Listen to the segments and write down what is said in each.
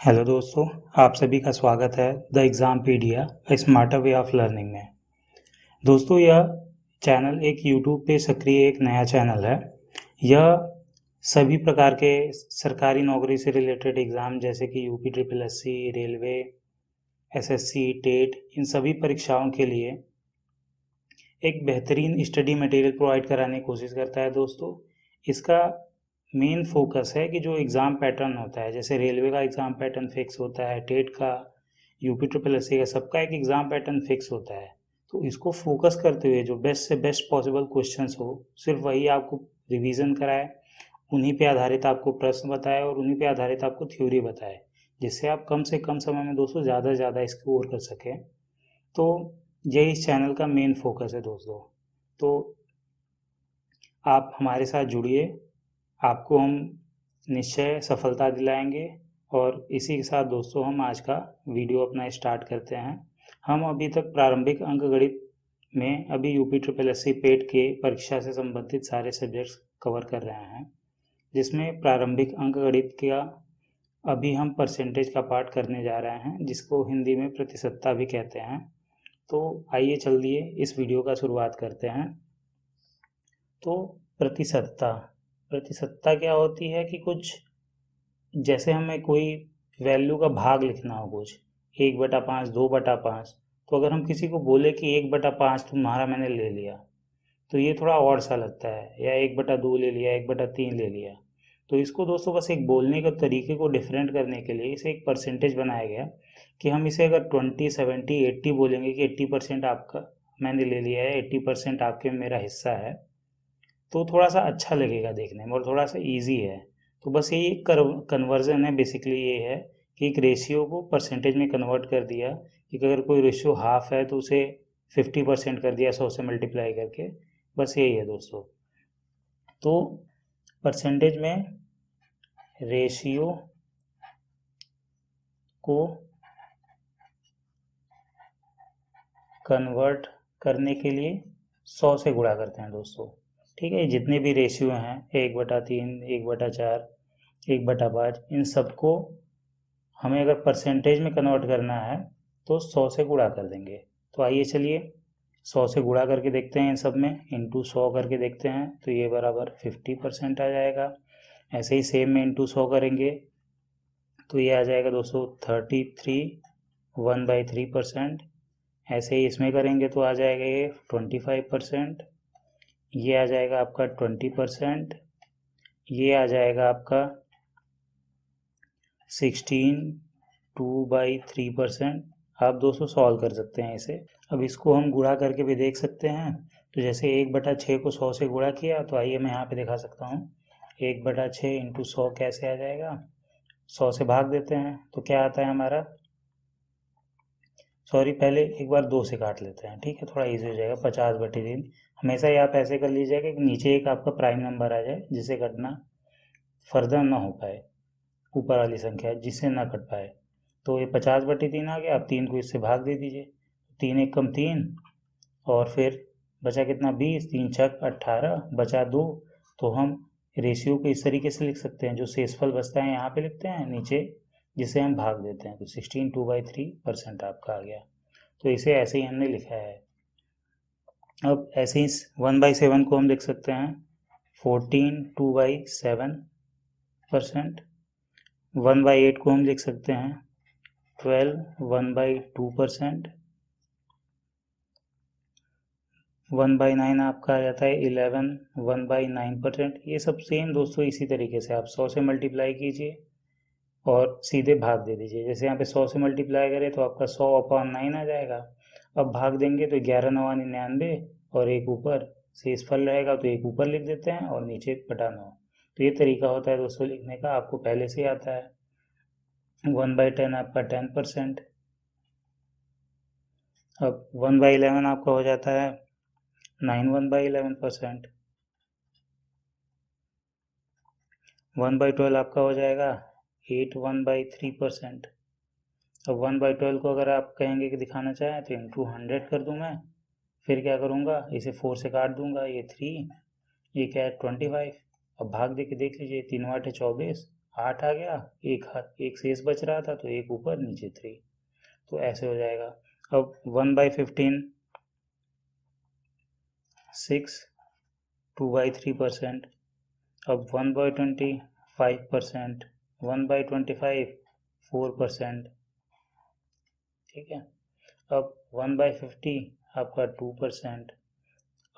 Hello दोस्तों, आप सभी का स्वागत है the Exampedia a smarter way of learning में। दोस्तों, यह चैनल एक यूट्यूब पे सक्रिय एक नया चैनल है। यह सभी प्रकार के सरकारी नौकरी से रिलेटेड एग्ज़ाम जैसे कि UP triple SC, railway, SSC, TET इन सभी परीक्षाओं के लिए एक बेहतरीन स्टडी मटेरियल प्रोवाइड कराने की कोशिश करता है दोस्तों। इसका मेन फोकस है कि जो एग्ज़ाम पैटर्न होता है, जैसे रेलवे का एग्ज़ाम पैटर्न फिक्स होता है, टेट का, यूपी ट्रिपल एससी का, सबका एक एग्ज़ाम पैटर्न फिक्स होता है। तो इसको फोकस करते हुए जो बेस्ट से बेस्ट पॉसिबल क्वेश्चंस हो, सिर्फ वही आपको रिवीजन कराए, उन्हीं पे आधारित आपको प्रश्न बताए और उन्हीं पे आधारित आपको थ्योरी बताए, जिससे आप कम से कम समय में दोस्तों ज़्यादा से ज़्यादा स्कोर कर सकें। तो यही इस चैनल का मेन फोकस है दोस्तों। तो आप हमारे साथ जुड़िए, आपको हम निश्चय सफलता दिलाएंगे। और इसी के साथ दोस्तों हम आज का वीडियो अपना स्टार्ट करते हैं। हम अभी तक प्रारंभिक अंकगणित में अभी यूपी ट्रिपल एससी पेट के परीक्षा से संबंधित सारे सब्जेक्ट्स कवर कर रहे हैं, जिसमें प्रारंभिक अंकगणित का अभी हम परसेंटेज का पार्ट करने जा रहे हैं, जिसको हिंदी में प्रतिशतता भी कहते हैं। तो आइए चलिए इस वीडियो का शुरुआत करते हैं। तो प्रतिशतता प्रतिशतता क्या होती है कि कुछ, जैसे हमें कोई वैल्यू का भाग लिखना हो, कुछ 1/5, 2/5, तो अगर हम किसी को बोले कि 1/5 तुम्हारा मैंने ले लिया, तो ये थोड़ा और सा लगता है, या 1/2 ले लिया, 1/3 ले लिया। तो इसको दोस्तों बस एक बोलने के तरीके को डिफरेंट करने के लिए इसे एक परसेंटेज बनाया गया कि हम इसे अगर 20, 70, 80 बोलेंगे कि 80% आपका मैंने ले लिया है, 80% आपके में मेरा हिस्सा है, तो थोड़ा सा अच्छा लगेगा देखने में और थोड़ा सा इजी है। तो बस यही कन्वर्जन है, बेसिकली ये है कि एक रेशियो को परसेंटेज में कन्वर्ट कर दिया, कि अगर कोई रेशियो हाफ है तो उसे 50% कर दिया 100 से मल्टीप्लाई करके। बस यही है दोस्तों। तो परसेंटेज में रेशियो को कन्वर्ट करने के लिए 100 से गुणा करते हैं दोस्तों। ठीक है, जितने भी रेशियो हैं 1/3, 1/4, 1/5, इन सबको हमें अगर परसेंटेज में कन्वर्ट करना है तो 100 से गुणा कर देंगे। तो आइए चलिए 100 से गुणा करके देखते हैं, इन सब में इंटू 100 करके देखते हैं, तो ये बराबर 50% आ जाएगा। ऐसे ही सेम में इंटू 100 करेंगे तो ये आ जाएगा दोस्तों 33 1/3%। ऐसे ही इसमें करेंगे तो आ जाएगा ये 25%। ये आ जाएगा आपका 20%। ये आ जाएगा आपका 16 2/3%। आप दोस्तों सॉल्व कर सकते हैं इसे। अब इसको हम गुणा करके भी देख सकते हैं। तो जैसे 1/6 को 100 से गुणा किया, तो आइए मैं यहाँ पे दिखा सकता हूँ। 1/6 इंटू 100 कैसे आ जाएगा, 100 से भाग देते हैं तो क्या आता है हमारा, सॉरी पहले एक बार 2 से काट लेते हैं, ठीक है, थोड़ा इजी हो जाएगा। 50/3। हमेशा ही आप ऐसे कर लीजिएगा कि नीचे एक आपका प्राइम नंबर आ जाए, जिसे कटना फर्दर ना हो पाए, ऊपर वाली संख्या जिससे ना कट पाए। तो ये 50/3 आ गया। आप 3 को इससे भाग दे दीजिए, 3 1 कम 3, और फिर बचा कितना 20, 3 छक 18, बचा 2। तो हम रेशियो को इस तरीके से लिख सकते हैं, जो शेषफल बचता है यहाँ पे लिखते हैं नीचे, जिसे हम भाग देते हैं, तो 16 2/3% आपका आ गया। तो इसे ऐसे ही हमने लिखा है। अब ऐसे ही 1/7 को हम लिख सकते हैं 14 2/7%। 1/8 को हम लिख सकते हैं 12 1/2%। 1/9 आपका आ जाता है 11 1/9%। ये सब सेम दोस्तों इसी तरीके से आप 100 से मल्टीप्लाई कीजिए और सीधे भाग दे दीजिए। जैसे यहाँ पे 100 से मल्टीप्लाई करें तो आपका 100/9 आ जाएगा। अब भाग देंगे तो 11 9 99, और एक ऊपर शेषफल रहेगा तो एक ऊपर लिख देते हैं और नीचे बटा 9। तो ये तरीका होता है दोस्तों लिखने का, आपको पहले से ही आता है। 1/10 आपका 10%। अब 1/11 आपका हो जाता है 9 1/11%। 1/12 आपका हो जाएगा 8 1/3%। अब 1/12 को अगर आप कहेंगे कि दिखाना चाहें तो इंटू 100 कर दूं मैं। फिर क्या करूँगा, इसे 4 से काट दूंगा, ये 3, ये क्या है 25। अब भाग दे के देख लीजिए, 3 8 24, 8 आ गया, एक शेष बच रहा था तो एक ऊपर नीचे 3, तो ऐसे हो जाएगा। अब 1/15 6, 2/3%। अब 1/20 5%, 1/25 4%। ठीक है। अब 1/50 आपका 2%।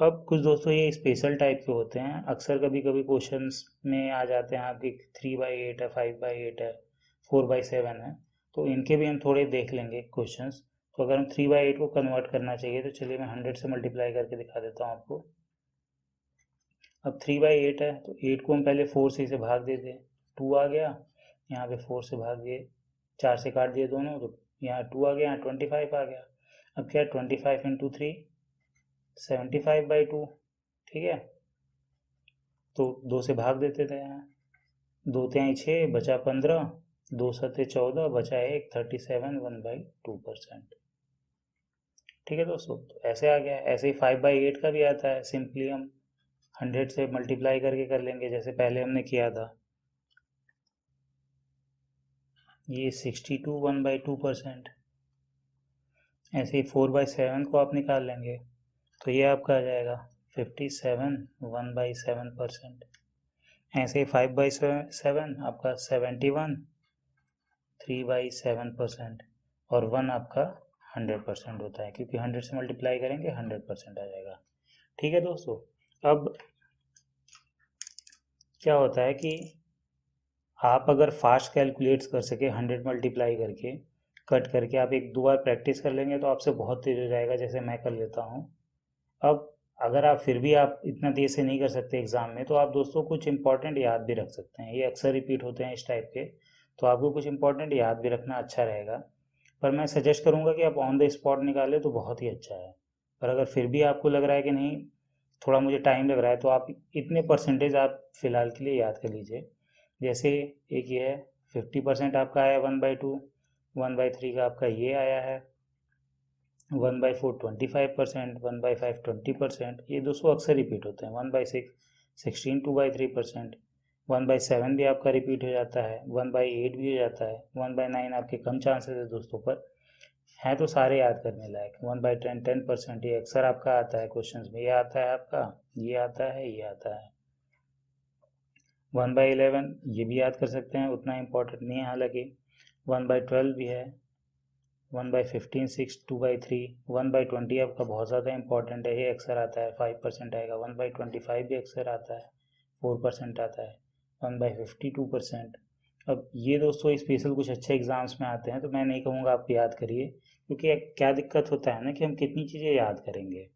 अब कुछ दोस्तों ये स्पेशल टाइप के होते हैं, अक्सर कभी कभी क्वेश्चंस में आ जाते हैं आपके 3/8 है, 5/8 है, 4/7 है, तो इनके भी हम थोड़े देख लेंगे क्वेश्चंस। तो अगर हम 3/8 को कन्वर्ट करना चाहिए तो चलिए मैं 100 से मल्टीप्लाई करके दिखा देता हूँ आपको। अब 3/8 है तो 8 को हम पहले 4 से इसे भाग देते हैं, 2 आ गया, यहाँ पे 4 से भाग दिए, 4 से काट दिए दोनों, तो यहाँ 2 आ गया, यहाँ 25 आ गया। अब क्या है, 25 इंटू 3 75/2। ठीक है, तो 2 से भाग देते थे यहाँ, 2 तिहाई 6 बचा 15, 2 सत्ते 14 बचा 1, 37 1/2%। ठीक है दोस्तों, तो ऐसे आ गया। ऐसे ही 5/8 का भी आता है, सिंपली हम 100 से मल्टीप्लाई करके कर लेंगे जैसे पहले हमने किया था। ये 62 1/2%। ऐसे ही 4/7 को आप निकाल लेंगे तो ये आपका आ जाएगा 57 1/7%। ऐसे ही 5/7 आपका 71 3/7%। और 1 आपका 100% होता है, क्योंकि 100 से मल्टीप्लाई करेंगे 100% आ जाएगा। ठीक है दोस्तों, अब क्या होता है कि आप अगर फास्ट कैलकुलेट्स कर सके 100 मल्टीप्लाई करके कट करके, आप एक दो बार प्रैक्टिस कर लेंगे तो आपसे बहुत तेज हो जाएगा, जैसे मैं कर लेता हूँ। अब अगर आप फिर भी आप इतना तेज से नहीं कर सकते एग्जाम में, तो आप दोस्तों कुछ इंपॉर्टेंट याद भी रख सकते हैं, ये अक्सर रिपीट होते हैं इस टाइप के, तो आपको कुछ इंपॉर्टेंट याद भी रखना अच्छा रहेगा। पर मैं सजेस्ट करूंगा कि आप ऑन द स्पॉट निकालें तो बहुत ही अच्छा है। पर अगर फिर भी आपको लग रहा है कि नहीं, थोड़ा मुझे टाइम लग रहा है, तो आप इतने परसेंटेज आप फिलहाल के लिए याद कर लीजिए। जैसे एक ये है, 50% आपका आया 1/2, 1/3 का आपका ये आया है, 1/4 25%, 1/5 20%। ये 200 अक्सर रिपीट होते हैं। 1/6 16 2/3%। 1/7 भी आपका रिपीट हो जाता है, 1/8 भी हो जाता है, 1/9 आपके कम चांसेस है दोस्तों, पर हैं तो सारे याद करने लायक। 1/10 10%, ये अक्सर आपका आता है क्वेश्चंस में, ये आता है आपका, ये आता है, ये आता है। 1/11 ये भी याद कर सकते हैं, उतना इम्पोर्टेंट नहीं है हालांकि। 1/12 भी है, 1/15 6 2/3। 1/20 आपका बहुत ज़्यादा इंपॉर्टेंट है, ये अक्सर आता है, 5% आएगा। 1/25 भी अक्सर आता है, 4% आता है। 1/50 2%। अब ये दोस्तों स्पेशल कुछ अच्छे एग्जाम्स में आते हैं, तो मैं नहीं कहूँगा आप याद करिए, क्योंकि क्या दिक्कत होता है ना कि हम कितनी चीज़ें याद करेंगे,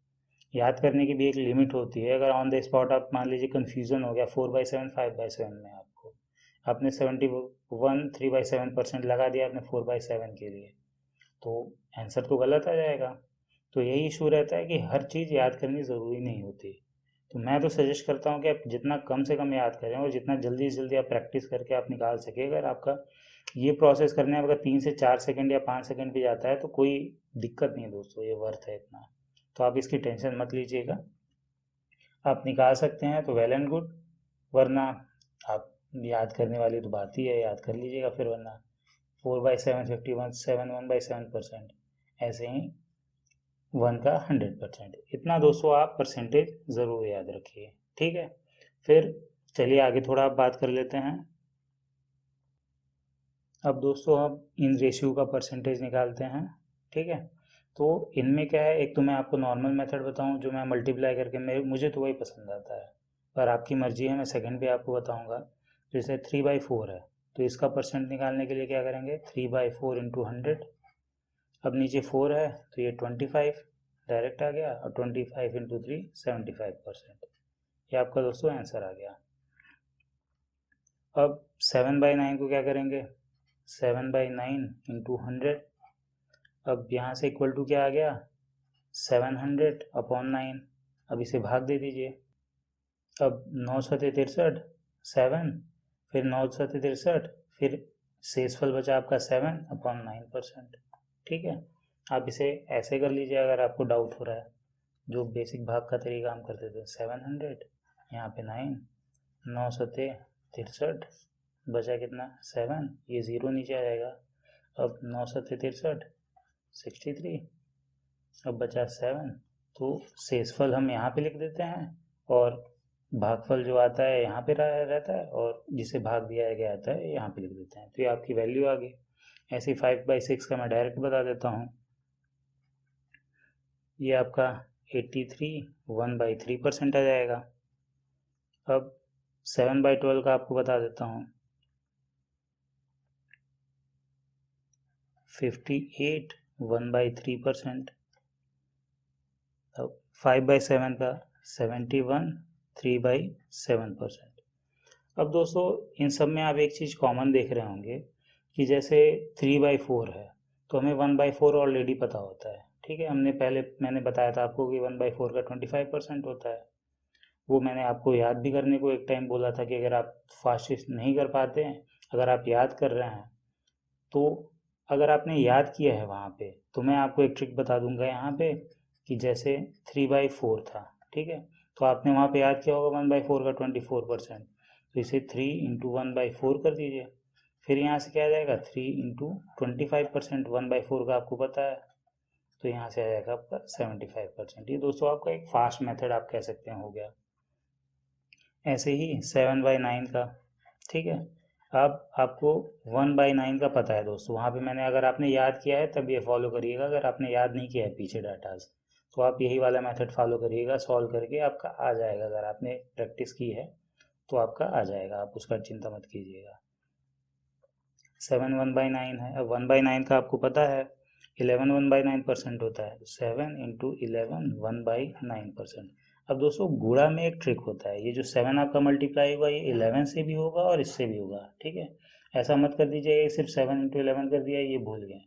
याद करने की भी एक लिमिट होती है। अगर ऑन द स्पॉट आप मान लीजिए कन्फ्यूज़न हो गया 4/7 5/7 में, आपको आपने 71 3/7% लगा दिया आपने 4/7 के लिए, तो आंसर तो गलत आ जाएगा। तो यही इशू रहता है कि हर चीज़ याद करनी ज़रूरी नहीं होती। तो मैं तो सजेस्ट करता हूँ कि आप जितना कम से कम याद करें और जितना जल्दी से जल्दी आप प्रैक्टिस करके आप निकाल सके। अगर आपका ये प्रोसेस करने में अगर 3 से 4 सेकंड या 5 सेकंड भी जाता है तो कोई दिक्कत नहीं है दोस्तों, ये वर्थ है इतना। तो आप इसकी टेंशन मत लीजिएगा, आप निकाल सकते हैं तो वेल एंड गुड, वरना आप याद करने वाली तो बात ही है, याद कर लीजिएगा फिर, वरना 4/7 51 7 1/7%, ऐसे ही 1 का 100%, इतना दोस्तों आप परसेंटेज ज़रूर याद रखिए। ठीक है, फिर चलिए आगे थोड़ा आप बात कर लेते हैं। अब दोस्तों हम इन रेशियो का परसेंटेज निकालते हैं। ठीक है, तो इनमें क्या है, एक तो मैं आपको नॉर्मल मेथड बताऊं जो मैं मल्टीप्लाई करके, मुझे तो वही पसंद आता है, पर आपकी मर्जी है, मैं सेकंड भी आपको बताऊंगा। जैसे 3/4 है, तो इसका परसेंट निकालने के लिए क्या करेंगे, 3/4 इंटू 100। अब नीचे 4 है तो ये 25 डायरेक्ट आ गया, और 25 इंटू 3 75%। ये आपका दोस्तों आंसर आ गया। अब 7/9 को क्या करेंगे, 7/9 इंटू 100। अब यहाँ से इक्वल टू क्या आ गया, 700/9। अब इसे भाग दे दीजिए। अब 9×7 = 7, फिर 9×7 = फिर शेषफल बचा आपका 7/9%। ठीक है, आप इसे ऐसे कर लीजिए अगर आपको डाउट हो रहा है, जो बेसिक भाग का तरीका हम करते थे। 700 यहाँ पे 9, 9×7 = 63, बचा कितना 7, ये 0 नीचे आ जाएगा। अब 9 7 63, 63, अब बचा 7। तो शेषफल हम यहाँ पे लिख देते हैं और भागफल जो आता है यहाँ पे रहता है और जिसे भाग दिया गया आता है यहाँ पे लिख देते हैं। तो ये आपकी वैल्यू आ गई। ऐसे 5/6 का मैं डायरेक्ट बता देता हूँ। ये आपका 83 1/3% आ जाएगा। अब 7/12 का आपको बता देता हूँ, 58 1/3%। अब 5/7 का 71 3/7%। अब दोस्तों इन सब में आप एक चीज़ कॉमन देख रहे होंगे कि जैसे 3/4 है तो हमें 1/4 ऑलरेडी पता होता है। ठीक है, मैंने बताया था आपको कि 1/4 का 25% होता है। वो मैंने आपको याद भी करने को एक टाइम बोला था कि अगर आप फास्ट नहीं कर पाते हैं, अगर आप याद कर रहे हैं तो अगर आपने याद किया है वहाँ पे तो मैं आपको एक ट्रिक बता दूंगा यहाँ पे कि जैसे 3/4 था, ठीक है, तो आपने वहाँ पे याद किया होगा 1/4 का 24%। तो इसे 3 × 1/4 कर दीजिए। फिर यहाँ से क्या आ जाएगा 3 × 25%, 1/4 का आपको पता है, तो यहाँ से आ जाएगा आपका 75%। ये दोस्तों आपका एक फास्ट मेथड आप कह सकते हैं हो गया। ऐसे ही 7/9 का, ठीक है, अब आपको 1/9 का पता है दोस्तों। वहाँ पे मैंने, अगर आपने याद किया है तब ये फॉलो करिएगा, अगर आपने याद नहीं किया है पीछे डाटाज तो आप यही वाला मेथड फॉलो करिएगा, सॉल्व करके आपका आ जाएगा। अगर आपने प्रैक्टिस की है तो आपका आ जाएगा, आप उसका चिंता मत कीजिएगा। 7 1/9 है। अब 1/9 का आपको पता है 11 1/9% होता है, 7 × 11 1/9%। अब दोस्तों गुणा में एक ट्रिक होता है, ये जो 7 आपका मल्टीप्लाई होगा ये 11 से भी होगा और इससे भी होगा, ठीक है। ऐसा मत कर दीजिएगा सिर्फ 7 × 11 कर दिया, ये भूल गए,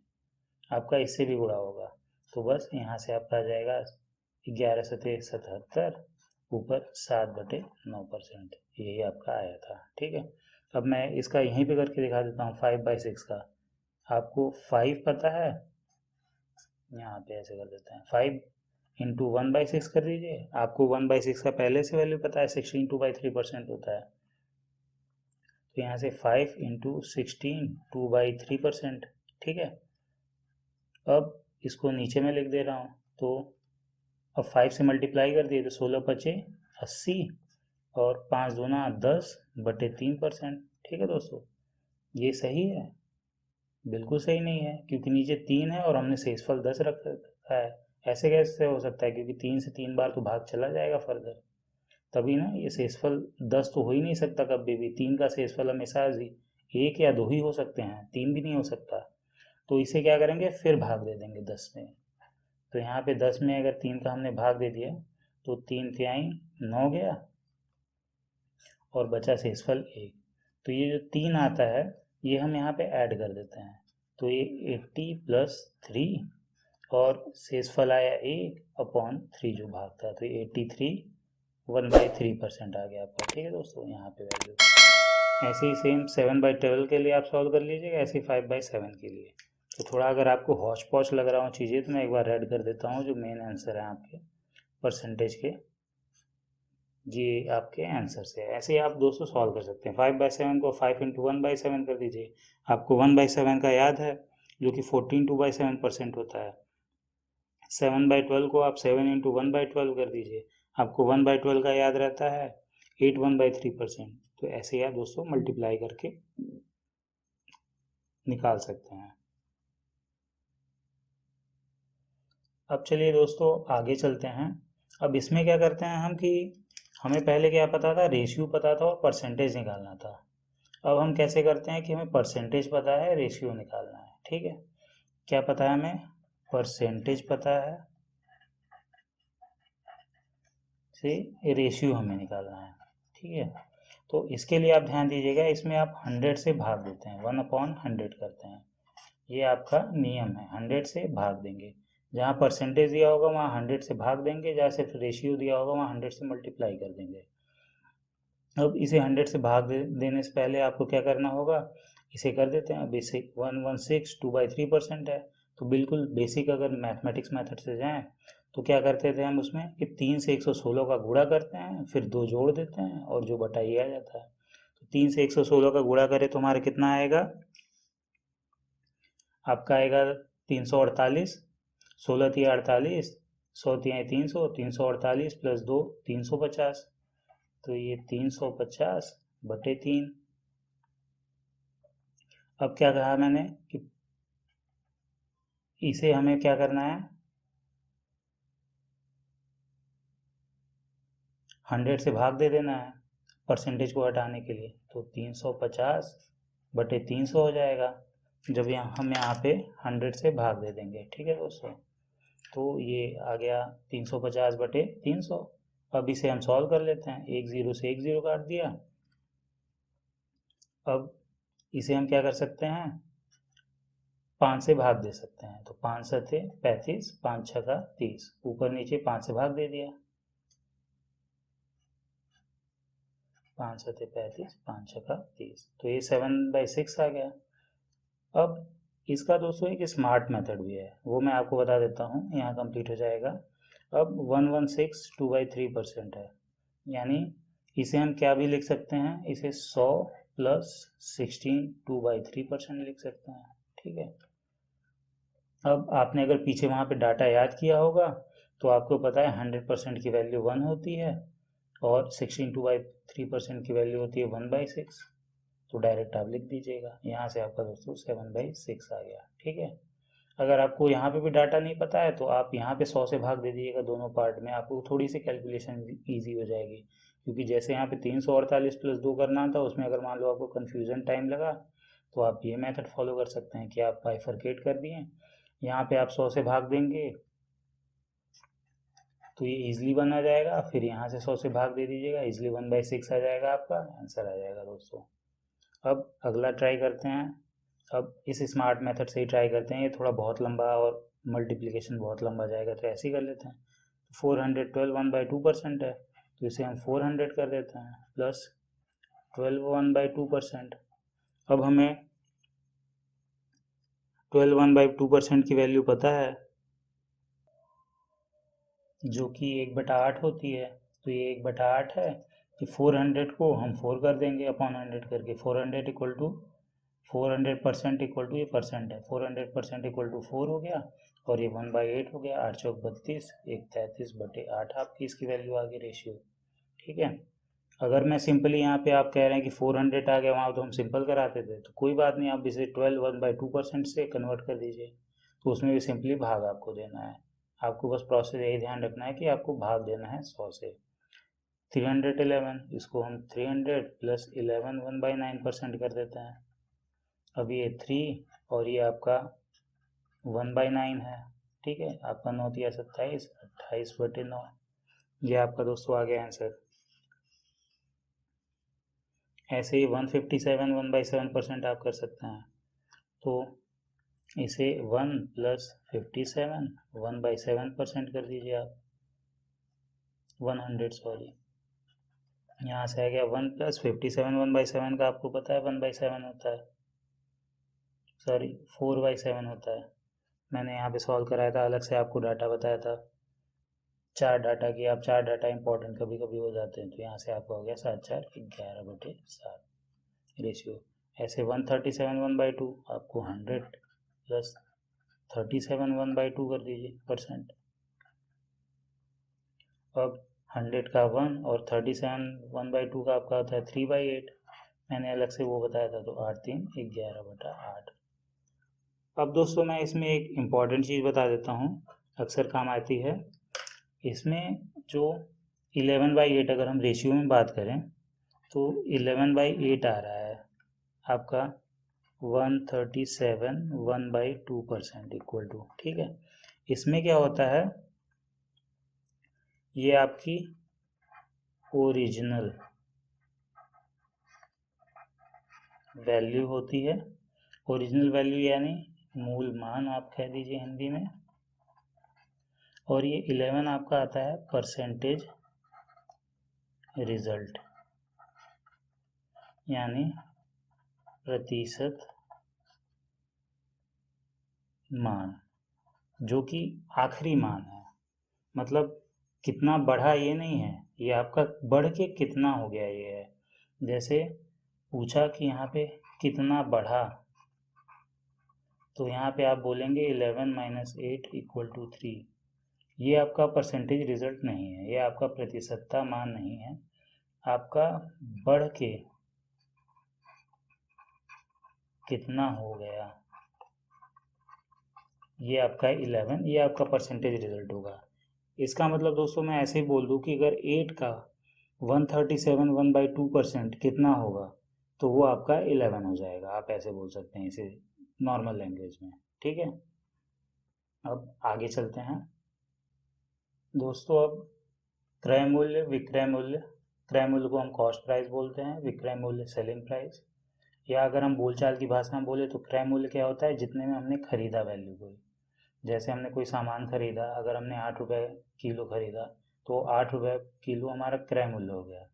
आपका इससे भी गुणा होगा। तो बस यहाँ से आपका आ जाएगा 11 7 77, ऊपर 7/9%, यही आपका आया था, ठीक है। अब मैं इसका यहीं पे करके दिखा देता हूँ 5/6 का। आपको 5 पता है, यहाँ पे ऐसे कर देते हैं, 5 × 1/6 कर दीजिए। आपको 1/6 का पहले से वैल्यू पता है 16 2/3% होता है, तो यहाँ से 5 × 16 2/3%, ठीक है। अब इसको नीचे में लिख दे रहा हूँ, तो अब 5 से मल्टीप्लाई कर दिए तो 16×5 = 80 और 5 दूना 10/3%, ठीक है दोस्तों। ये सही है? बिल्कुल सही नहीं है, क्योंकि नीचे 3 है और हमने शेषफल 10 रखा है। ऐसे कैसे हो सकता है, क्योंकि 3 से 3 बार तो भाग चला जाएगा फर्दर, तभी ना ये शेषफल 10 तो हो ही नहीं सकता कभी भी। 3 का शेषफल हमेशा 1 या 2 ही हो सकते हैं, 3 भी नहीं हो सकता। तो इसे क्या करेंगे, फिर भाग दे देंगे 10 में। तो यहाँ पे 10 में अगर 3 का हमने भाग दे दिया तो 3 × 9 गया और बचा शेषफल 1। तो ये जो 3 आता है ये हम यहाँ पे ऐड कर देते हैं, तो ये 80 + 3 और शेषफल आया 1/3 जो भाग था, तो 83 1/3% आ गया आपका, ठीक है दोस्तों, यहाँ पे वैल्यू। ऐसे ही सेम 7/12 के लिए आप सॉल्व कर लीजिएगा, ऐसे ही 5/7 के लिए। तो थोड़ा अगर आपको हौच पौच लग रहा हो चीज़ें तो मैं एक बार ऐड कर देता हूँ जो मेन आंसर है आपके परसेंटेज के, ये आपके आंसर से है। ऐसे ही आप दोस्तों सॉल्व कर सकते हैं। 5/7 को 5 × 1/7 कर दीजिए, आपको 1/7 का याद है जो कि 14 2/7% होता है। 7/12 को आप 7 × 1/12 कर दीजिए, आपको 1/12 का याद रहता है 8 1/3%। तो ऐसे ही आप दोस्तों मल्टीप्लाई करके निकाल सकते हैं। अब चलिए दोस्तों आगे चलते हैं। अब इसमें क्या करते हैं हम कि हमें पहले क्या पता था, रेशियो पता था और परसेंटेज निकालना था। अब हम कैसे करते हैं कि हमें परसेंटेज पता है, रेशियो निकालना है, ठीक है। क्या पता है हमें, परसेंटेज पता है, से रेशियो हमें निकालना है, ठीक है। तो इसके लिए आप ध्यान दीजिएगा, इसमें आप 100 से भाग देते हैं, 1/100 करते हैं, ये आपका नियम है। 100 से भाग देंगे, जहाँ परसेंटेज दिया होगा वहाँ 100 से भाग देंगे, जहाँ सिर्फ रेशियो दिया होगा वहाँ 100 से मल्टीप्लाई कर देंगे। अब इसे 100 से भाग देने से पहले आपको क्या करना होगा, इसे कर देते हैं बेसिक। 116 2/3% है, तो बिल्कुल बेसिक अगर मैथमेटिक्स मेथड से जाएं तो क्या करते थे हम उसमें कि 3 से 116 का गुणा करते हैं, फिर 2 जोड़ देते हैं और जो बटा ये आ जाता है। तो 3 से 116 का गुणा करें तो हमारा कितना आएगा, आपका आएगा 348, 16 तिया 48, 100 तिया 300, 348 प्लस 2 350, तो ये 350 बटे 3। अब क्या कहा मैंने कि इसे हमें क्या करना है, 100 से भाग दे देना है परसेंटेज को हटाने के लिए, तो 350 बटे 300 हो जाएगा, जब हम यहाँ पे 100 से भाग दे देंगे। ठीक है दोस्तों, तो ये आ गया 350 बटे 300। अब इसे हम सॉल्व कर लेते हैं, एक जीरो से एक जीरो काट दिया। अब इसे हम क्या कर सकते हैं, 5 से भाग दे सकते हैं, तो 5 सते 35, 5 छका 30, ऊपर नीचे 5 से भाग दे दिया, 5 सते 35, 5 छका 30, तो ये 7/6 आ गया। अब इसका दोस्तों एक स्मार्ट मेथड भी है, वो मैं आपको बता देता हूँ, यहाँ कंप्लीट हो जाएगा। अब 116 2/3% है, यानी इसे हम क्या भी लिख सकते हैं, इसे 100 प्लस 16 2/3% लिख सकते हैं। ठीक है, अब आपने अगर पीछे वहाँ पे डाटा याद किया होगा तो आपको पता है 100% की वैल्यू 1 होती है और 16 2/3% की वैल्यू होती है 1/6, तो डायरेक्ट आप लिख दीजिएगा, यहाँ से आपका दोस्तों 7/6 आ गया। ठीक है, अगर आपको यहाँ पे भी डाटा नहीं पता है तो आप यहाँ पे 100 से भाग दे दीजिएगा दोनों पार्ट में, आपको थोड़ी सी कैलकुलेशन ईजी हो जाएगी, क्योंकि जैसे यहाँ पे 348 प्लस 2 करना था, उसमें अगर मान लो आपको कन्फ्यूजन टाइम लगा तो आप ये मेथड फॉलो कर सकते हैं कि आप बाइफरकेट कर दिए, यहाँ पे आप 100 से भाग देंगे तो ये इजली बन आ जाएगा, फिर यहाँ से 100 से भाग दे दीजिएगा, इजली 1/6 आ जाएगा, आपका आंसर आ जाएगा दोस्तों। अब अगला ट्राई करते हैं, अब इस स्मार्ट मेथड से ही ट्राई करते हैं, ये थोड़ा बहुत लंबा और मल्टीप्लिकेशन बहुत लंबा जाएगा, तो ऐसे ही कर लेते हैं। 412 1/2% है, तो इसे हम 400 कर देते हैं, प्लस 12 1/2%। अब हमें 12 1/2% की वैल्यू पता है, जो कि 1/8 होती है, तो ये 1/8 है कि 400 को हम 4 कर देंगे अपॉन 100 करके, 400 इक्वल टू 400% इक्वल टू, ये परसेंट है, 400% इक्वल टू 4 हो गया, और ये 1/8 हो गया, 8 चौक 32, 1 33/8 आपकी इसकी वैल्यू आ गई, रेशियो। ठीक है, अगर मैं सिंपली यहाँ पे आप कह रहे हैं कि 400 आ गया, वहाँ तो हम सिंपल कराते थे, तो कोई बात नहीं, आप इसे 12 1/2% से कन्वर्ट कर दीजिए, तो उसमें भी सिंपली भाग आपको देना है, आपको बस प्रोसेस यही ध्यान रखना है कि आपको भाग देना है 100 से। 311, इसको हम 300 प्लस 11 1/9% कर देते हैं, अब ये 3 और ये आपका 1/9 है। ठीक है, आपका 9 तिया 27, 28/9, ये आपका दोस्तों आ गया आंसर। ऐसे ही 157 1/7% आप कर सकते हैं, तो इसे 1 प्लस 57 1/7% कर दीजिए आप, 100 सॉरी, यहाँ से आ गया 1 प्लस 57 1/7 का आपको पता है 1/7 होता है, सॉरी 4/7 होता है, मैंने यहाँ पे सॉल्व कराया था, अलग से आपको डाटा बताया था, चार डाटा की, आप चार डाटा इंपॉर्टेंट कभी कभी हो जाते हैं, तो यहाँ से आपका हो गया 7 4 11/7 रेशियो। ऐसे 137 1/2, आपको 100 प्लस 37 1/2 कर दीजिए परसेंट, अब 100 का 1 और 37 1/2 का आपका होता है 3/8, मैंने अलग से वो बताया था, तो 8 3 11/8। अब दोस्तों मैं इसमें एक इम्पॉर्टेंट चीज़ बता देता हूँ, अक्सर काम आती है, इसमें जो 11/8 अगर हम रेशियो में बात करें तो 11/8 आ रहा है आपका 137 1/2% इक्वल टू। ठीक है, इसमें क्या होता है, ये आपकी ओरिजिनल वैल्यू होती है, ओरिजिनल वैल्यू यानी मूल मान आप कह दीजिए हिंदी में, और ये 11 आपका आता है परसेंटेज रिजल्ट, यानी प्रतिशत मान, जो कि आखिरी मान है, मतलब कितना बढ़ा ये नहीं है, ये आपका बढ़ के कितना हो गया ये है। जैसे पूछा कि यहाँ पे कितना बढ़ा, तो यहाँ पे आप बोलेंगे 11 माइनस 8 इक्वल टू 3। ये आपका परसेंटेज रिजल्ट नहीं है, ये आपका प्रतिशतता मान नहीं है, आपका बढ़ के कितना हो गया, ये आपका 11, ये आपका परसेंटेज रिजल्ट होगा। इसका मतलब दोस्तों मैं ऐसे ही बोल दूँ कि अगर 8 का 137 1/2% कितना होगा, तो वो आपका 11 हो जाएगा। आप ऐसे बोल सकते हैं इसे नॉर्मल लैंग्वेज में, ठीक है। अब आगे चलते हैं दोस्तों। अब क्रय मूल्य, विक्रय मूल्य। क्रय मूल्य को हम कॉस्ट प्राइस बोलते हैं, विक्रय मूल्य सेलिंग प्राइस। या अगर हम बोलचाल की भाषा में बोले तो क्रय मूल्य क्या होता है, जितने में हमने खरीदा वैल्यू को। जैसे हमने कोई सामान खरीदा, अगर हमने 8 रुपये किलो खरीदा, तो 8 रुपये किलो हमारा क्रय मूल्य हो गया।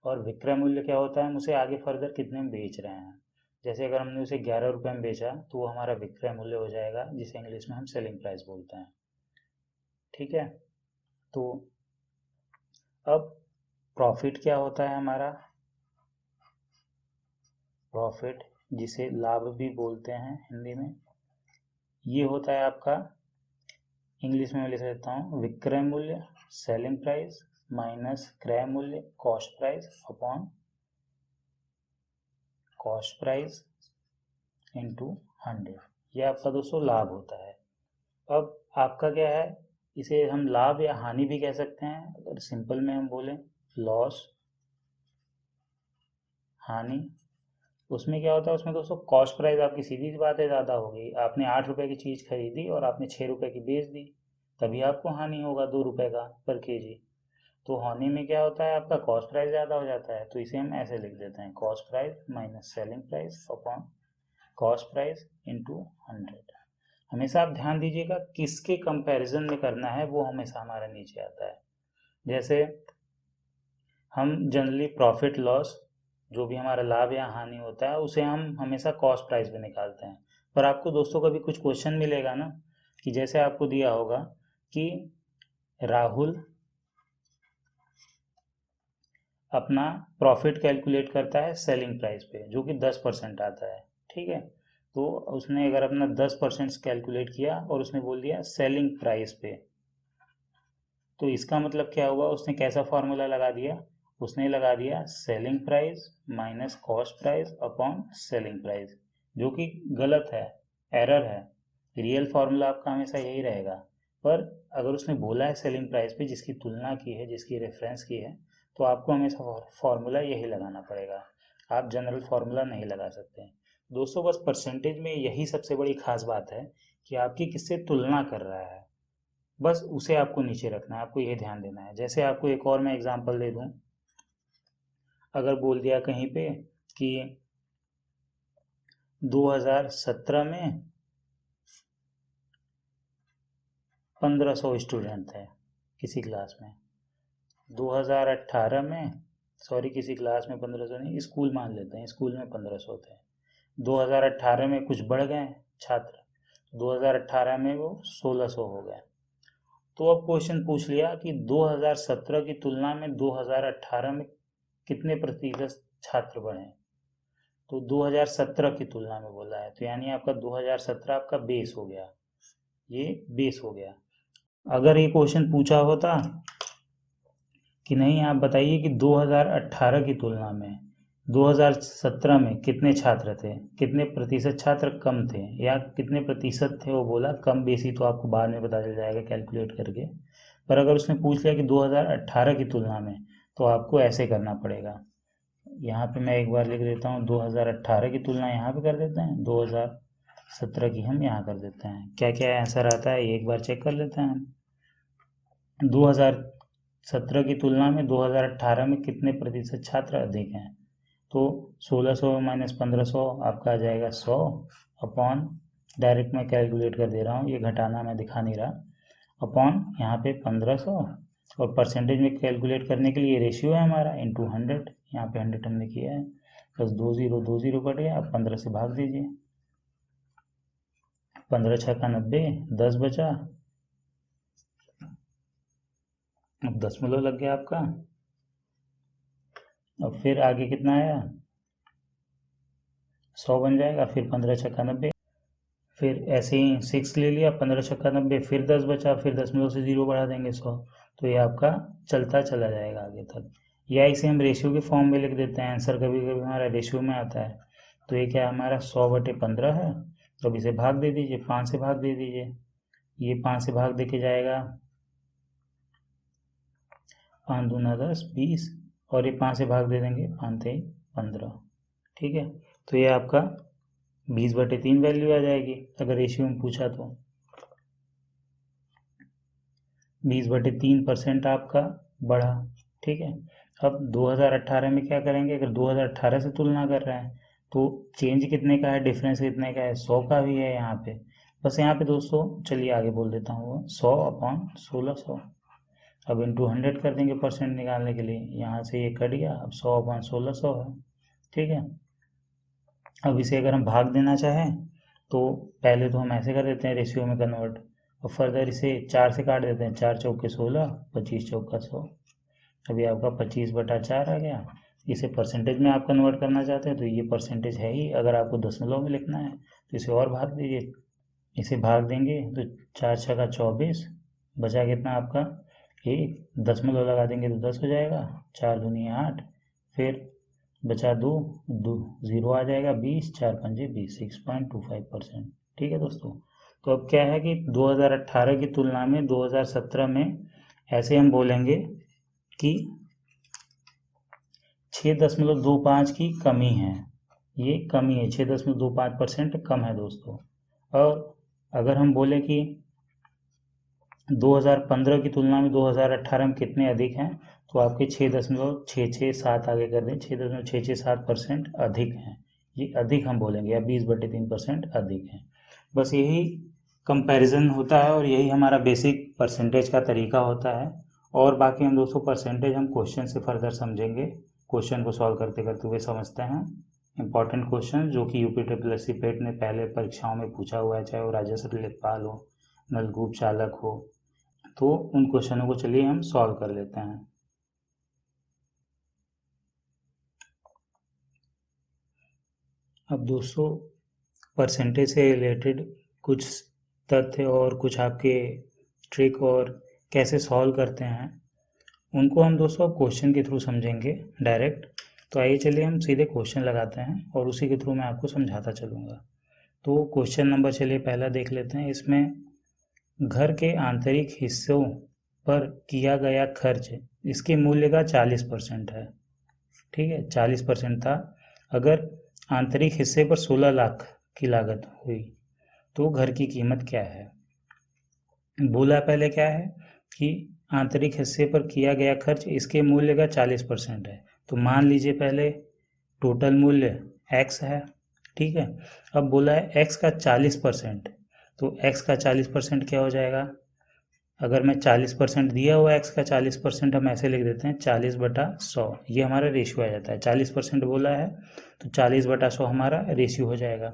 और विक्रय मूल्य क्या होता है, हम उसे आगे फर्दर कितने में बेच रहे हैं। जैसे अगर हमने उसे 11 रुपये में बेचा, तो वो हमारा विक्रय मूल्य हो जाएगा, जिसे इंग्लिश में हम सेलिंग प्राइस बोलते हैं, ठीक है। तो अब प्रॉफिट क्या होता है हमारा, प्रॉफिट जिसे लाभ भी बोलते हैं हिंदी में, ये होता है आपका, इंग्लिश में मैं लिख देता हूँ, विक्रय मूल्य सेलिंग प्राइस माइनस क्रय मूल्य cost price upon cost price into 100। ये आपका दोस्तों लाभ होता है। अब आपका क्या है, इसे हम लाभ या हानि भी कह सकते हैं। अगर सिंपल में हम बोलें लॉस, हानि, उसमें क्या होता है, उसमें दोस्तों कॉस्ट प्राइस आपकी सीधी सी बात है ज़्यादा हो गई। आपने 8 रुपये की चीज़ खरीदी और आपने 6 रुपये की बेच दी, तभी आपको हानि होगा 2 रुपये का पर केजी। तो हानि में क्या होता है, आपका कॉस्ट प्राइस ज़्यादा हो जाता है। तो इसे हम ऐसे लिख देते हैं, cost price minus selling price upon cost price into 100। हमेशा आप ध्यान दीजिएगा किसके कंपैरिजन में करना है, वो हमेशा हमारा नीचे आता है। जैसे हम जनरली प्रॉफिट लॉस, जो भी हमारा लाभ या हानि होता है, उसे हम हमेशा कॉस्ट प्राइस पे निकालते हैं। पर आपको दोस्तों कभी कुछ क्वेश्चन मिलेगा ना, कि जैसे आपको दिया होगा कि राहुल अपना प्रॉफिट कैलकुलेट करता है सेलिंग प्राइस पे, जो कि 10% आता है, ठीक है। तो उसने अगर अपना 10% कैलकुलेट किया और उसने बोल दिया सेलिंग प्राइस पे, तो इसका मतलब क्या हुआ, उसने कैसा फॉर्मूला लगा दिया, उसने लगा दिया selling price minus cost price upon selling price, जो कि गलत है, एरर है। रियल फॉर्मूला आपका हमेशा यही रहेगा। पर अगर उसने बोला है सेलिंग प्राइस पे, जिसकी तुलना की है, जिसकी रेफरेंस की है, तो आपको हमेशा फॉर्मूला यही लगाना पड़ेगा। आप जनरल फॉर्मूला नहीं लगा सकते दोस्तों। बस परसेंटेज में यही सबसे बड़ी खास बात है कि आपकी किससे तुलना कर रहा है, बस उसे आपको नीचे रखना है, आपको ये ध्यान देना है। जैसे आपको एक और मैं एग्जांपल दे दूं, अगर बोल दिया कहीं पे कि 2017 में 1500 स्टूडेंट थे किसी क्लास में, 2018 में, सॉरी किसी क्लास में 1500 नहीं, स्कूल मान लेते हैं, स्कूल में 1500 थे। 2018 में कुछ बढ़ गए छात्र, 2018 में वो 1600 हो गए। तो अब क्वेश्चन पूछ लिया कि 2017 की तुलना में 2018 में कितने प्रतिशत छात्र बढ़े, तो 2017 की तुलना में बोला है, तो यानी आपका 2017 आपका बेस हो गया, ये बेस हो गया। अगर ये क्वेश्चन पूछा होता कि नहीं आप बताइए कि 2018 की तुलना में 2017 में कितने छात्र थे, कितने प्रतिशत छात्र कम थे, या कितने प्रतिशत थे, वो बोला कम बेसी तो आपको बाद में पता चल जाएगा कैलकुलेट करके। पर अगर उसने पूछ लिया कि 2018 की तुलना में, तो आपको ऐसे करना पड़ेगा। यहाँ पे मैं एक बार लिख देता हूँ, 2018 की तुलना यहाँ पे कर देते हैं, 2017 की हम यहाँ कर देते हैं। क्या क्या आंसर आता है एक बार चेक कर लेते हैं हम। 2017 की तुलना में 2018 में कितने प्रतिशत छात्र अधिक हैं, तो 1600 माइनस 1500 आपका आ जाएगा 100 अपॉन, डायरेक्ट मैं कैलकुलेट कर दे रहा हूँ, ये घटाना मैं दिखा नहीं रहा, अपॉन यहाँ पे 1500, और परसेंटेज में कैलकुलेट करने के लिए रेशियो है हमारा इंटू 100, यहाँ पे 100 हमने किया है, प्लस 2 0 कट गया, अब 15 से भाग दीजिए, 15 छः का 90, 10 बचा, अब दशमलव लग गया आपका। अब फिर आगे कितना आया, 100 बन जाएगा। फिर 15 छक्का 90, फिर ऐसे ही 6 ले लिया, 15 छक्का 90, फिर 10 बचा, फिर 0.0 से 0 बढ़ा देंगे 100, तो ये आपका चलता चला जाएगा आगे तक। या इसे हम रेशियो के फॉर्म में लिख देते हैं, आंसर कभी कभी हमारा रेशियो में आता है। तो ये क्या है हमारा 100/15 है। तो अब इसे भाग दे दीजिए, 5 से भाग दे दीजिए, ये 5 से भाग दे के जाएगा, 5 दूना 10 20, और ये 5 से भाग दे देंगे, 5 तेई 15। ठीक है, तो ये आपका 20/3 वैल्यू आ जाएगी अगर रेशियो में पूछा तो। 20/3% आपका बढ़ा। ठीक है, अब 2018 में क्या करेंगे, अगर 2018 से तुलना कर रहे हैं तो चेंज कितने का है, डिफरेंस कितने का है, 100 का भी है यहाँ पे। बस यहाँ पे दोस्तों चलिए आगे बोल देता हूँ, 100/1600। अब इंटू 100 कर देंगे परसेंट निकालने के लिए, यहाँ से ये कट गया, अब 100/1600 है। ठीक है, अब इसे अगर हम भाग देना चाहें तो पहले तो हम ऐसे कर देते हैं रेशियो में कन्वर्ट, और फर्दर इसे 4 से काट देते हैं, 4 चौके 16, 25 चौका 100। अभी आपका 25/4 आ गया। इसे परसेंटेज में आप कन्वर्ट करना चाहते हैं तो ये परसेंटेज है ही, अगर आपको दशमलव में लिखना है तो इसे और भाग दीजिए, इसे भाग देंगे तो 4 छक्का 24, बचा कितना आपका 1, दशमलव लगा देंगे तो 10 हो जाएगा, 4 दूनी 8, फिर बचा 2, 0 आ जाएगा, 20, 4 पंजे 20, 6.25%। ठीक है दोस्तों, तो अब क्या है कि 2018 की तुलना में 2017 में ऐसे हम बोलेंगे कि 6.25 की कमी है, ये कमी है, 6.25% कम है दोस्तों। और अगर हम बोले कि 2015 की तुलना में 2018 में कितने अधिक हैं, तो आपके 6.667 आगे कर दें, 6.667% अधिक हैं, ये अधिक हम बोलेंगे, या 20/3% अधिक है। बस यही कंपैरिजन होता है और यही हमारा बेसिक परसेंटेज का तरीका होता है। और बाकी हम दोस्तों परसेंटेज हम क्वेश्चन से फर्दर समझेंगे, क्वेश्चन को सॉल्व करते करते हुए समझते हैं। इंपॉर्टेंट क्वेश्चन जो कि यूपी ट्रिपल पेट ने पहले परीक्षाओं में पूछा हुआ है, चाहे वो राजस्व लेखपाल हो, नलकूप चालक हो, तो उन क्वेश्चनों को चलिए हम सॉल्व कर लेते हैं। अब दोस्तों परसेंटेज से रिलेटेड कुछ तथ्य और कुछ आपके ट्रिक और कैसे सॉल्व करते हैं उनको हम दोस्तों अब क्वेश्चन के थ्रू समझेंगे डायरेक्ट। तो आइए चलिए हम सीधे क्वेश्चन लगाते हैं और उसी के थ्रू मैं आपको समझाता चलूँगा। तो क्वेश्चन नंबर चलिए पहला देख लेते हैं। इसमें घर के आंतरिक हिस्सों पर किया गया खर्च इसके मूल्य का 40% है। ठीक है, 40% था। अगर आंतरिक हिस्से पर 16 लाख की लागत हुई तो घर की कीमत क्या है। बोला पहले क्या है कि आंतरिक हिस्से पर किया गया खर्च इसके मूल्य का 40% है, तो मान लीजिए पहले टोटल मूल्य x है। ठीक है, अब बोला है x का 40%, तो x का 40% क्या हो जाएगा, अगर मैं 40% दिया हुआ x का 40% हम ऐसे लिख देते हैं 40/100, ये हमारा रेशियो आ जाता है। 40% बोला है तो 40/100 हमारा रेशियो हो जाएगा।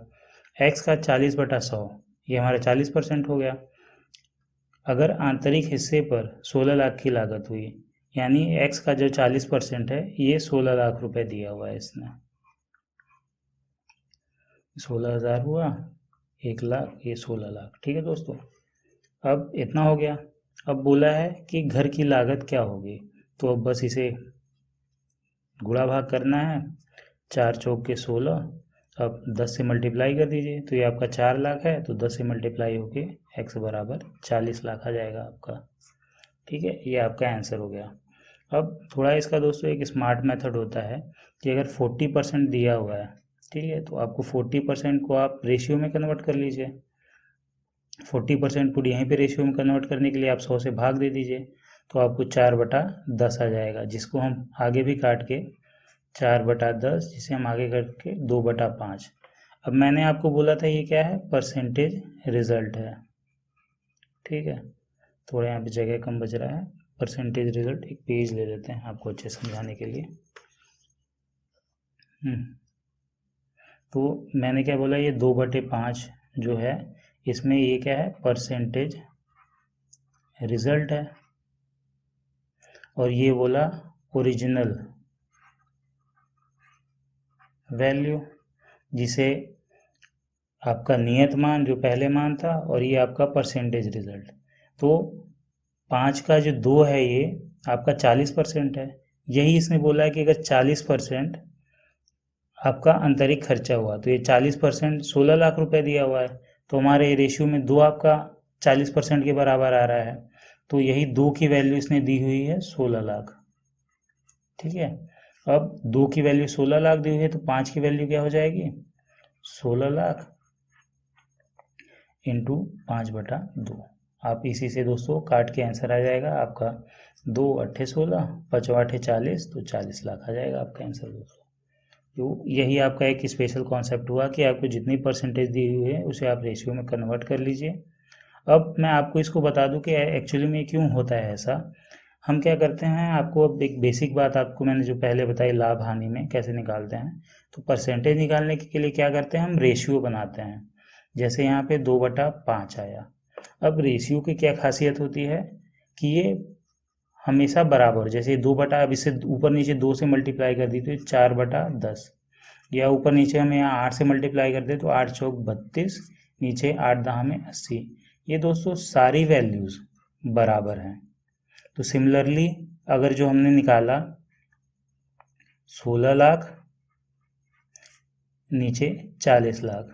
x का 40/100 ये हमारा 40% हो गया। अगर आंतरिक हिस्से पर 16 लाख की लागत हुई, यानी x का जो 40% है ये 16 लाख रुपए दिया हुआ है इसने, 16,000 हुआ, 1 लाख, ये 16 लाख। ठीक है दोस्तों, अब इतना हो गया। अब बोला है कि घर की लागत क्या होगी, तो अब बस इसे गुणा भाग करना है, 4 चौके 16, अब 10 से मल्टीप्लाई कर दीजिए, तो ये आपका 4 लाख है, तो 10 से मल्टीप्लाई होके x बराबर 40 लाख आ जाएगा आपका। ठीक है, ये आपका आंसर हो गया। अब थोड़ा इसका दोस्तों एक स्मार्ट मेथड होता है कि अगर 40% दिया हुआ है, ठीक है, तो आपको 40% को आप रेशियो में कन्वर्ट कर लीजिए। 40% पुट यहीं पे रेशियो में कन्वर्ट करने के लिए आप 100 से भाग दे दीजिए, तो आपको 4/10 आ जाएगा, जिसको हम आगे भी काट के 4/10, जिसे हम आगे करके 2/5। अब मैंने आपको बोला था ये क्या है, परसेंटेज रिजल्ट है। ठीक है, थोड़ा यहाँ पे जगह कम बच रहा है। परसेंटेज रिजल्ट एक पेज ले लेते हैं आपको अच्छे समझाने के लिए। तो मैंने क्या बोला, ये 2/5 जो है इसमें ये क्या है, परसेंटेज रिजल्ट है, और ये बोला ओरिजिनल वैल्यू। जिसे आपका नियत मान जो पहले मान था, और ये आपका परसेंटेज रिजल्ट। तो 5 का जो 2 है ये आपका 40% है। यही इसने बोला है कि अगर 40% आपका आंतरिक खर्चा हुआ तो ये 40% 16 लाख रुपए दिया हुआ है। तो हमारे रेशियो में 2 आपका 40% के बराबर आ रहा है। तो यही 2 की वैल्यू इसने दी हुई है 16 लाख। ठीक है, अब 2 की वैल्यू 16 लाख दी हुई है तो 5 की वैल्यू क्या हो जाएगी, 16 लाख इंटू 5/2। आप इसी से दोस्तों काट के आंसर आ जाएगा आपका 2 अट्ठे 16, 5 40, तो 40 लाख आ जाएगा आपका आंसर दोस्तों। तो यही आपका एक स्पेशल कॉन्सेप्ट हुआ कि आपको जितनी परसेंटेज दी हुई है उसे आप रेशियो में कन्वर्ट कर लीजिए। अब मैं आपको इसको बता दूं कि एक्चुअली में क्यों होता है ऐसा। हम क्या करते हैं, आपको अब एक बेसिक बात आपको मैंने जो पहले बताई लाभ हानि में कैसे निकालते हैं। तो परसेंटेज निकालने के लिए क्या करते हैं, हम रेशियो बनाते हैं। जैसे यहाँ पे 2/5 आया। अब रेशियो की क्या खासियत होती है कि ये हमेशा बराबर, जैसे 2 अब इससे ऊपर नीचे 2 से मल्टीप्लाई कर दी तो 4/10, या ऊपर नीचे हम यहाँ 8 से मल्टीप्लाई कर दे तो 8 चौक 32, नीचे 8 दहा में 80। ये दोस्तों सारी वैल्यूज़ बराबर हैं। तो सिमिलरली अगर जो हमने निकाला 16 लाख नीचे 40 लाख,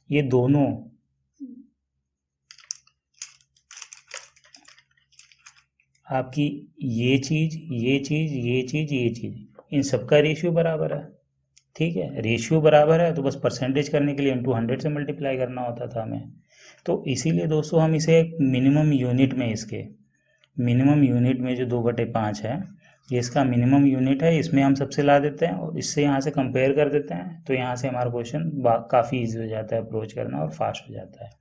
ये दोनों आपकी ये चीज़ ये चीज़ ये चीज़ ये चीज़ इन सबका रेशियो बराबर है। ठीक है, रेशियो बराबर है तो बस परसेंटेज करने के लिए इंटू 100 से मल्टीप्लाई करना होता था हमें। तो इसीलिए दोस्तों हम इसे एक मिनिमम यूनिट में, इसके मिनिमम यूनिट में जो 2/5 है ये इसका मिनिमम यूनिट है, इसमें हम सबसे ला देते हैं और इससे यहाँ से कंपेयर कर देते हैं। तो यहाँ से हमारा क्वेश्चन काफ़ी ईजी हो जाता है अप्रोच करना और फास्ट हो जाता है।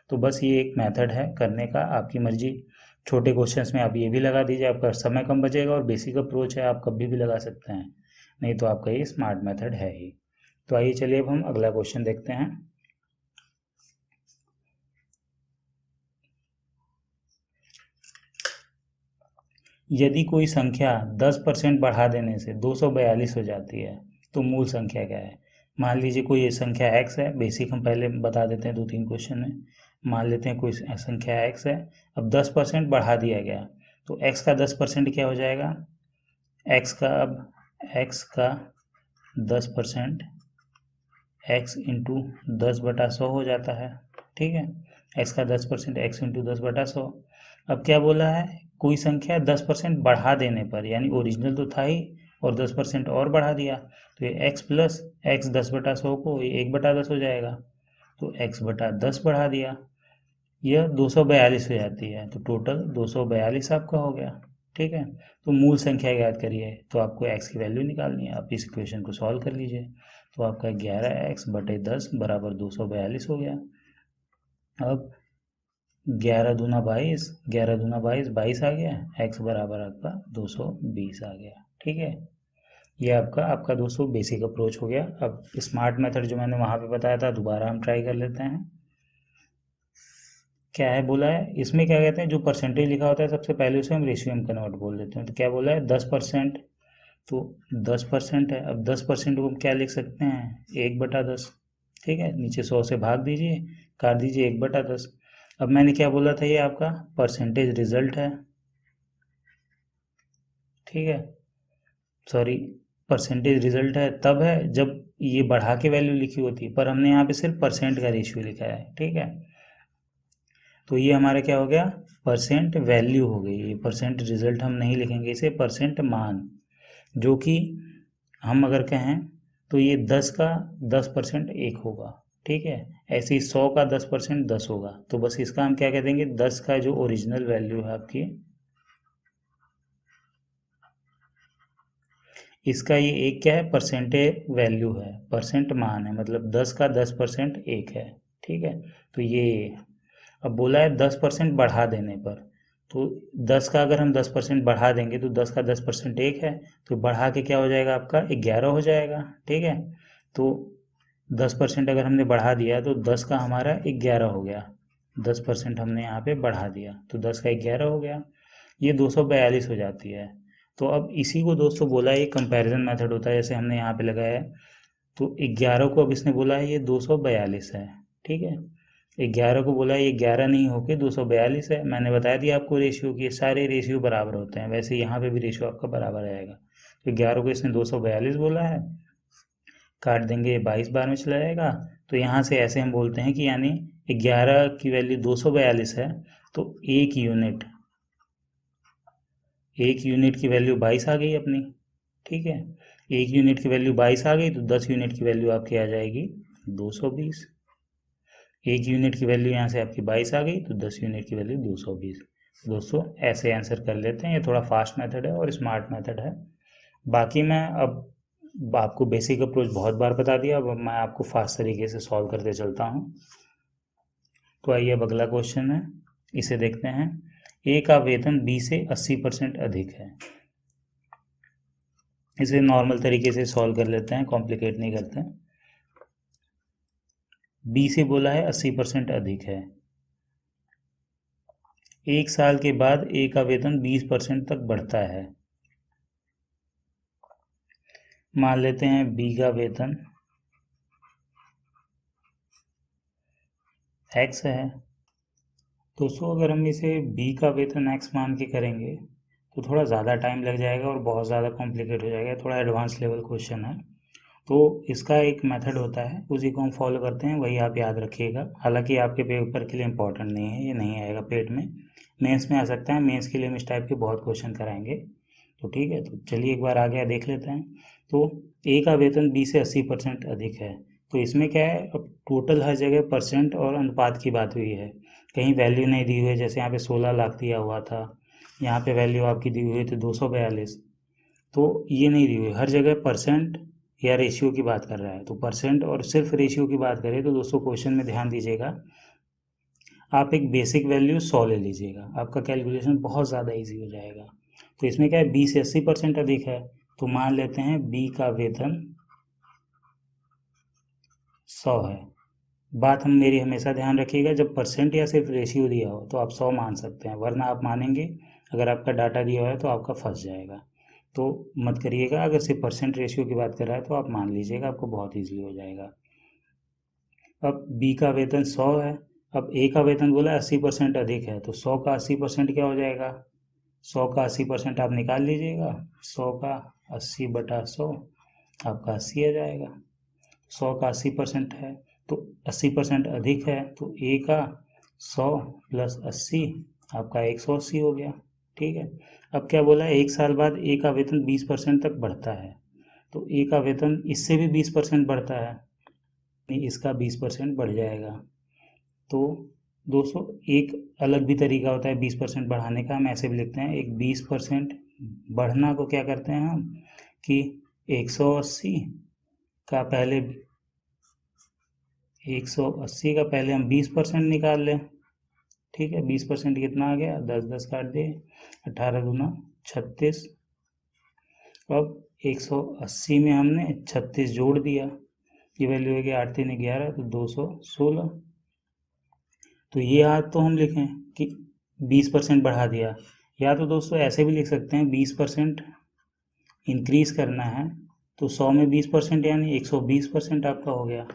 तो बस ये एक मेथड है करने का, आपकी मर्जी। छोटे क्वेश्चंस में आप ये भी लगा दीजिए, आपका समय कम बचेगा, और बेसिक अप्रोच है आप कभी भी लगा सकते हैं, नहीं तो आपका ये स्मार्ट मेथड है ही। तो आइए चलिए अब हम अगला क्वेश्चन देखते हैं। यदि कोई संख्या 10% बढ़ा देने से 242 हो जाती है तो मूल संख्या क्या है। मान लीजिए कोई संख्या x है, बेसिक हम पहले बता देते हैं 2-3 क्वेश्चन में। मान लेते हैं कोई संख्या x है, अब 10% बढ़ा दिया गया तो x का 10% क्या हो जाएगा, x का अब x का 10% x इंटू 10/100 हो जाता है। ठीक है, x का 10% x इंटू 10/100। अब क्या बोला है, कोई संख्या 10% बढ़ा देने पर, यानी ओरिजिनल तो था ही और 10% और बढ़ा दिया, तो ये x प्लस एक्स 10/100 को ये 1/10 हो जाएगा। तो x/10 बढ़ा दिया, यह 242 हो जाती है, तो टोटल 242 आपका हो गया। ठीक है, तो मूल संख्या याद करिए, तो आपको x की वैल्यू निकालनी है। आप इस इक्वेशन को सॉल्व कर लीजिए, तो आपका 11x/10 बराबर 242 हो गया। अब 11 दूना 22, 11 दूना 22, 22 आ गया, x बराबर आपका 220 आ गया। ठीक है, ये आपका आपका दोस्तों बेसिक अप्रोच हो गया। अब स्मार्ट मेथड जो मैंने वहाँ पे बताया था दोबारा हम ट्राई कर लेते हैं। क्या है बोला है इसमें, क्या कहते हैं, जो परसेंटेज लिखा होता है सबसे पहले उसे हम रेशियो में कन्वर्ट बोल देते हैं। तो क्या बोला है 10%, तो 10% है। अब 10% को हम क्या लिख सकते हैं, 1/10। ठीक है, नीचे 100 से भाग दीजिए, काट दीजिए 1/10। अब मैंने क्या बोला था, ये आपका परसेंटेज रिजल्ट है। ठीक है, सॉरी, परसेंटेज रिजल्ट है तब है जब ये बढ़ा के वैल्यू लिखी होती है, पर हमने यहाँ पे सिर्फ परसेंट का रेशियो लिखा है। ठीक है, तो ये हमारा क्या हो गया, परसेंट वैल्यू हो गई। ये परसेंट रिजल्ट हम नहीं लिखेंगे, इसे परसेंट मान, जो कि हम अगर कहें तो ये 10 का 10% 1 होगा। ठीक है, ऐसे ही 100 का 10% 10 होगा। तो बस इसका हम क्या कह देंगे, 10 का जो ओरिजिनल वैल्यू है आपकी, इसका ये एक क्या है, परसेंटेज वैल्यू है, परसेंट मान है, मतलब 10 का 10% 1 है। ठीक है, तो ये अब बोला है 10% बढ़ा देने पर, तो 10 का अगर हम 10% बढ़ा देंगे तो 10 का 10% 1 है, तो बढ़ा के क्या हो जाएगा आपका 11 हो जाएगा। ठीक है, तो 10% अगर हमने बढ़ा दिया तो 10 का हमारा 11 हो गया। 10% हमने यहाँ पे बढ़ा दिया तो 10 का 11 हो गया, ये 242 हो जाती है। तो अब इसी को दोस्तों बोला ये कंपैरिजन मेथड होता है, जैसे हमने यहाँ पे लगाया है। तो 11 को अब इसने बोला है ये 242 है, ठीक है। 11 को बोला है ये 11 नहीं होके 242 है। मैंने बता दिया आपको रेशियो की, सारे रेशियो बराबर होते हैं, वैसे यहाँ पे भी रेशियो आपका बराबर आएगा। तो 11 को इसने 242 बोला है, काट देंगे 22 बार में चला जाएगा। तो यहाँ से ऐसे हम बोलते हैं कि यानी 11 की वैल्यू 242 है, तो एक यूनिट की वैल्यू 22 आ गई अपनी, ठीक है। एक यूनिट की वैल्यू 22 आ गई तो 10 यूनिट की वैल्यू आपकी आ जाएगी 220। एक यूनिट की वैल्यू यहाँ से आपकी 22 आ गई तो 10 यूनिट की वैल्यू 220। दोस्तों ऐसे आंसर कर लेते हैं, ये थोड़ा फास्ट मेथड है और स्मार्ट मेथड है। बाकी मैं अब आपको बेसिक अप्रोच बहुत बार बता दिया, अब मैं आपको फास्ट तरीके से सॉल्व करते चलता हूँ। तो आइए अब अगला क्वेश्चन है, इसे देखते हैं। ए का वेतन बी से 80% अधिक है। इसे नॉर्मल तरीके से सॉल्व कर लेते हैं, कॉम्प्लिकेट नहीं करते। बी से बोला है 80% अधिक है। एक साल के बाद ए का वेतन 20% तक बढ़ता है। मान लेते हैं बी का वेतन एक्स है। दोस्तों अगर हम इसे बी का वेतन एक्स मान के करेंगे तो थोड़ा ज़्यादा टाइम लग जाएगा और बहुत ज़्यादा कॉम्प्लिकेट हो जाएगा, थोड़ा एडवांस लेवल क्वेश्चन है। तो इसका एक मेथड होता है, उसी को हम फॉलो करते हैं, वही आप याद रखिएगा। हालांकि आपके पेपर के लिए इम्पोर्टेंट नहीं है, ये नहीं आएगा पेट में, मेंस में आ सकता है। मेंस के लिए हम इस टाइप के बहुत क्वेश्चन कराएंगे। तो ठीक है, तो चलिए एक बार आगे देख लेते हैं। तो ए का वेतन बी से 80% अधिक है। तो इसमें क्या है, अब टोटल हर जगह परसेंट और अनुपात की बात हुई है, कहीं वैल्यू नहीं दी हुई है। जैसे यहाँ पे 16 लाख दिया हुआ था, यहाँ पे वैल्यू आपकी दी हुई थी 242, तो ये नहीं दी हुई, हर जगह परसेंट या रेशियो की बात कर रहा है। तो परसेंट और सिर्फ रेशियो की बात करें तो दोस्तों क्वेश्चन में ध्यान दीजिएगा, आप एक बेसिक वैल्यू 100 ले लीजिएगा, आपका कैलकुलेशन बहुत ज़्यादा इजी हो जाएगा। तो इसमें क्या है, बी से 80% अधिक है, तो मान लेते हैं बी का वेतन 100 है। बात हम मेरी हमेशा ध्यान रखिएगा, जब परसेंट या सिर्फ रेशियो दिया हो तो आप 100 मान सकते हैं, वरना आप मानेंगे अगर आपका डाटा दिया हुआ है तो आपका फंस जाएगा। तो मत करिएगा, अगर सिर्फ परसेंट रेशियो की बात कर रहा है तो आप मान लीजिएगा, आपको बहुत ईजिली हो जाएगा। अब बी का वेतन 100 है, अब ए का वेतन बोला 80% अधिक है, तो 100 का 80% क्या हो जाएगा, 100 का 80% आप निकाल लीजिएगा, 100 का 80/100 आपका 80 आ जाएगा। 100 का 80% है तो 80% अधिक है, तो ए का 100 प्लस 80 आपका 180 हो गया, ठीक है। अब क्या बोला है, एक साल बाद ए का वेतन 20% तक बढ़ता है, तो ए का वेतन इससे भी 20% बढ़ता है, इसका 20% बढ़ जाएगा। तो दोस्तों एक अलग भी तरीका होता है 20% बढ़ाने का, हम ऐसे भी लिखते हैं, एक 20% बढ़ना को क्या करते हैं हम कि 180 का पहले 180 का पहले हम 20% निकाल लें, ठीक है। 20% कितना आ गया, 10 काट दिए, 18 दूना 36। अब 180 में हमने 36 जोड़ दिया, ये वैल्यू हो गया 8 3 11, तो 216। तो ये आज तो हम लिखें कि 20% बढ़ा दिया, या तो दोस्तों ऐसे भी लिख सकते हैं 20% इंक्रीज करना है, तो 100 में 20% यानी 120% आपका हो गया,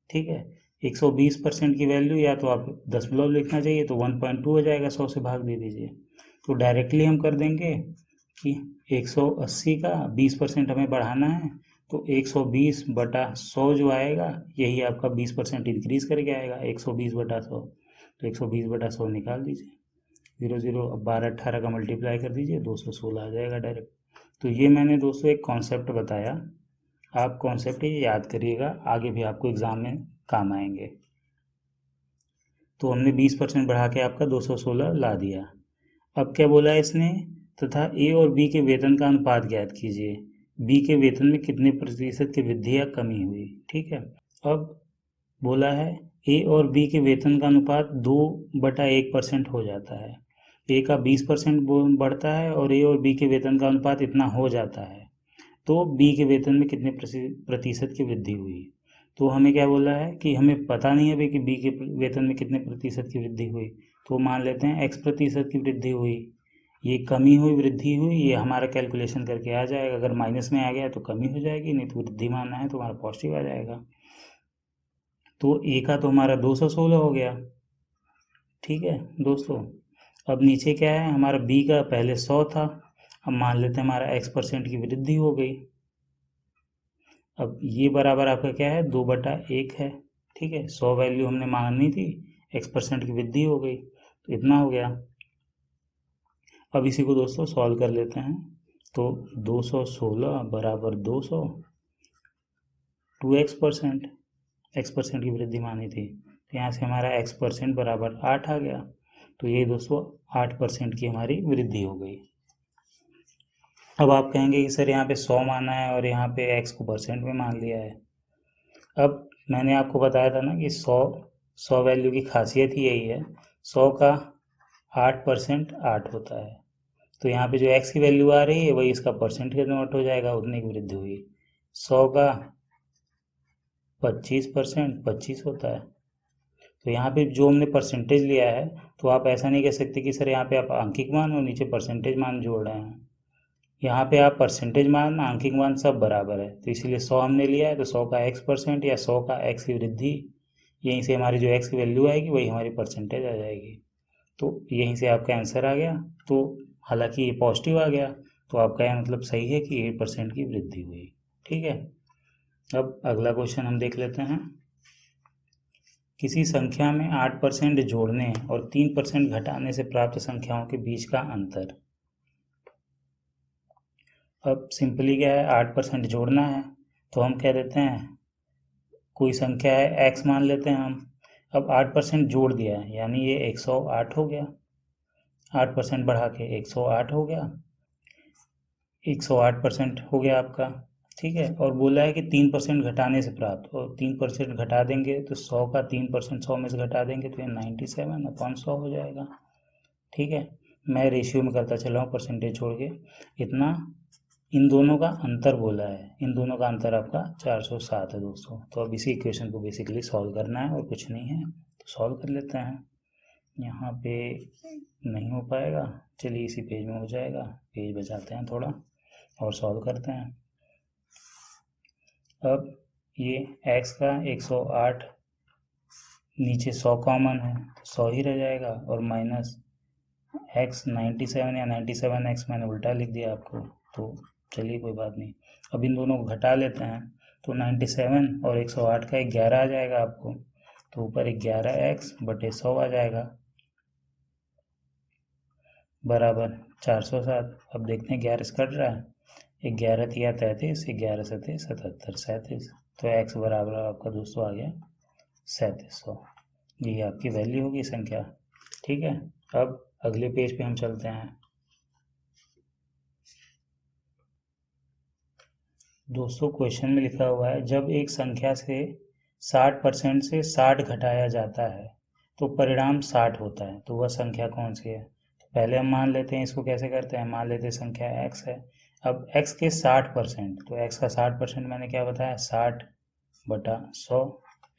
ठीक है। 120% की वैल्यू या तो आप दशमलव लिखना चाहिए, तो 1.2 हो जाएगा, 100 से भाग दे दीजिए। तो डायरेक्टली हम कर देंगे कि 180 का 20% हमें बढ़ाना है, तो 120/100 जो आएगा यही आपका 20% इंक्रीज करके आएगा, 120/100। तो 120/100 निकाल दीजिए, 0 0, अब 12 18 का मल्टीप्लाई कर दीजिए, 216 आ जाएगा डायरेक्ट। तो ये मैंने दोस्तों एक कॉन्सेप्ट बताया, आप कॉन्सेप्ट ये याद करिएगा, आगे भी आपको एग्ज़ाम में काम आएंगे। तो हमने 20% बढ़ा के आपका 216 ला दिया। अब क्या बोला है इसने, तथा ए और बी के वेतन का अनुपात ज्ञात कीजिए, बी के वेतन में कितने प्रतिशत की वृद्धि या कमी हुई, ठीक है। अब बोला है ए और बी के वेतन का अनुपात 2/1% हो जाता है, ए का 20% बढ़ता है और ए और बी के वेतन का अनुपात इतना हो जाता है, तो बी के वेतन में कितने प्रतिशत की वृद्धि हुई। तो हमें क्या बोला है कि हमें पता नहीं है भाई कि बी के वेतन में कितने प्रतिशत की वृद्धि हुई, तो मान लेते हैं x प्रतिशत की वृद्धि हुई, ये कमी हुई वृद्धि हुई, ये हमारा कैलकुलेशन करके आ जाएगा। अगर माइनस में आ गया तो कमी हो जाएगी, नहीं तो वृद्धि मानना है तो हमारा पॉजिटिव आ जाएगा। तो ए का तो हमारा 216 हो गया। ठीक है दोस्तों, अब नीचे क्या है हमारा, बी का पहले 100 था, अब मान लेते हैं हमारा x% की वृद्धि हो गई। अब ये बराबर आपका क्या है, 2/1 है। ठीक है, 100 वैल्यू हमने मानी थी, x% की वृद्धि हो गई तो इतना हो गया। अब इसी को दोस्तों सॉल्व कर लेते हैं। तो 216 बराबर 200, 2x%, x% की वृद्धि मानी थी, तो यहाँ से हमारा x% बराबर 8 आ गया। तो ये दोस्तों 8% की हमारी वृद्धि हो गई। अब आप कहेंगे कि सर यहाँ पे 100 माना है और यहाँ पे x को परसेंट में मान लिया है। अब मैंने आपको बताया था ना कि 100 वैल्यू की खासियत ही यही है, 100 का 8% 8 होता है। तो यहाँ पे जो x की वैल्यू आ रही है वही इसका परसेंट कन्वर्ट हो जाएगा, उतनी की वृद्धि हुई। 100 का 25% 25 होता है। तो यहाँ पे जो हमने परसेंटेज लिया है, तो आप ऐसा नहीं कह सकते कि सर यहाँ पे आप आंकिक मान और नीचे परसेंटेज मान जोड़ रहे हैं। यहाँ पे आप परसेंटेज मान आंकिक मान सब बराबर है, तो इसीलिए 100 हमने लिया है, तो 100 का x% या 100 का x की वृद्धि, यहीं से हमारी जो x की वैल्यू आएगी वही हमारी परसेंटेज आ जाएगी। तो यहीं से आपका आंसर आ गया। तो हालांकि ये पॉजिटिव आ गया, तो आपका यह मतलब सही है कि 8% की वृद्धि हुई। ठीक है, अब अगला क्वेश्चन हम देख लेते हैं। किसी संख्या में 8% जोड़ने और 3% घटाने से प्राप्त संख्याओं के बीच का अंतर। अब सिंपली क्या है, 8% जोड़ना है, तो हम कह देते हैं कोई संख्या है x मान लेते हैं हम। अब 8% जोड़ दिया है यानी ये 108 हो गया, 8% बढ़ा के 108 हो गया, 108% हो गया आपका। ठीक है, और बोला है कि 3% घटाने से प्राप्त, और 3% घटा देंगे तो 100 का 3% 100 में से घटा देंगे तो ये 97/100 हो जाएगा। ठीक है, मैं रेशियो में करता चला हूँ परसेंटेज छोड़ के। इतना इन दोनों का अंतर बोला है, इन दोनों का अंतर आपका 407 है दोस्तों। तो अब इसी इक्वेशन को बेसिकली सॉल्व करना है और कुछ नहीं है, तो सॉल्व कर लेते हैं। यहाँ पे नहीं हो पाएगा, चलिए इसी पेज में हो जाएगा, पेज बचाते हैं थोड़ा और सॉल्व करते हैं। अब ये x का 108, नीचे 100 कॉमन है तो 100 ही रह जाएगा, और माइनस x 97 या 97x मैंने उल्टा लिख दिया आपको, तो चलिए कोई बात नहीं। अब इन दोनों को घटा लेते हैं, तो 97 और 108 का 11 आ जाएगा आपको, तो ऊपर 11x/100 आ जाएगा बराबर 407। अब देखते हैं 11 से कट रहा है, 11 तिया 33, 11 सते 77, 37। तो x बराबर आपका दोस्तों आ गया 3700। ये आपकी वैल्यू होगी संख्या। ठीक है, अब अगले पेज पे हम चलते हैं। दोस्तों क्वेश्चन में लिखा हुआ है, जब एक संख्या से 60% से 60 घटाया जाता है तो परिणाम 60 होता है, तो वह संख्या कौन सी है। तो पहले हम मान लेते हैं, इसको कैसे करते हैं, मान लेते हैं संख्या x है। अब x के 60%, तो x का 60% मैंने क्या बताया, 60/100।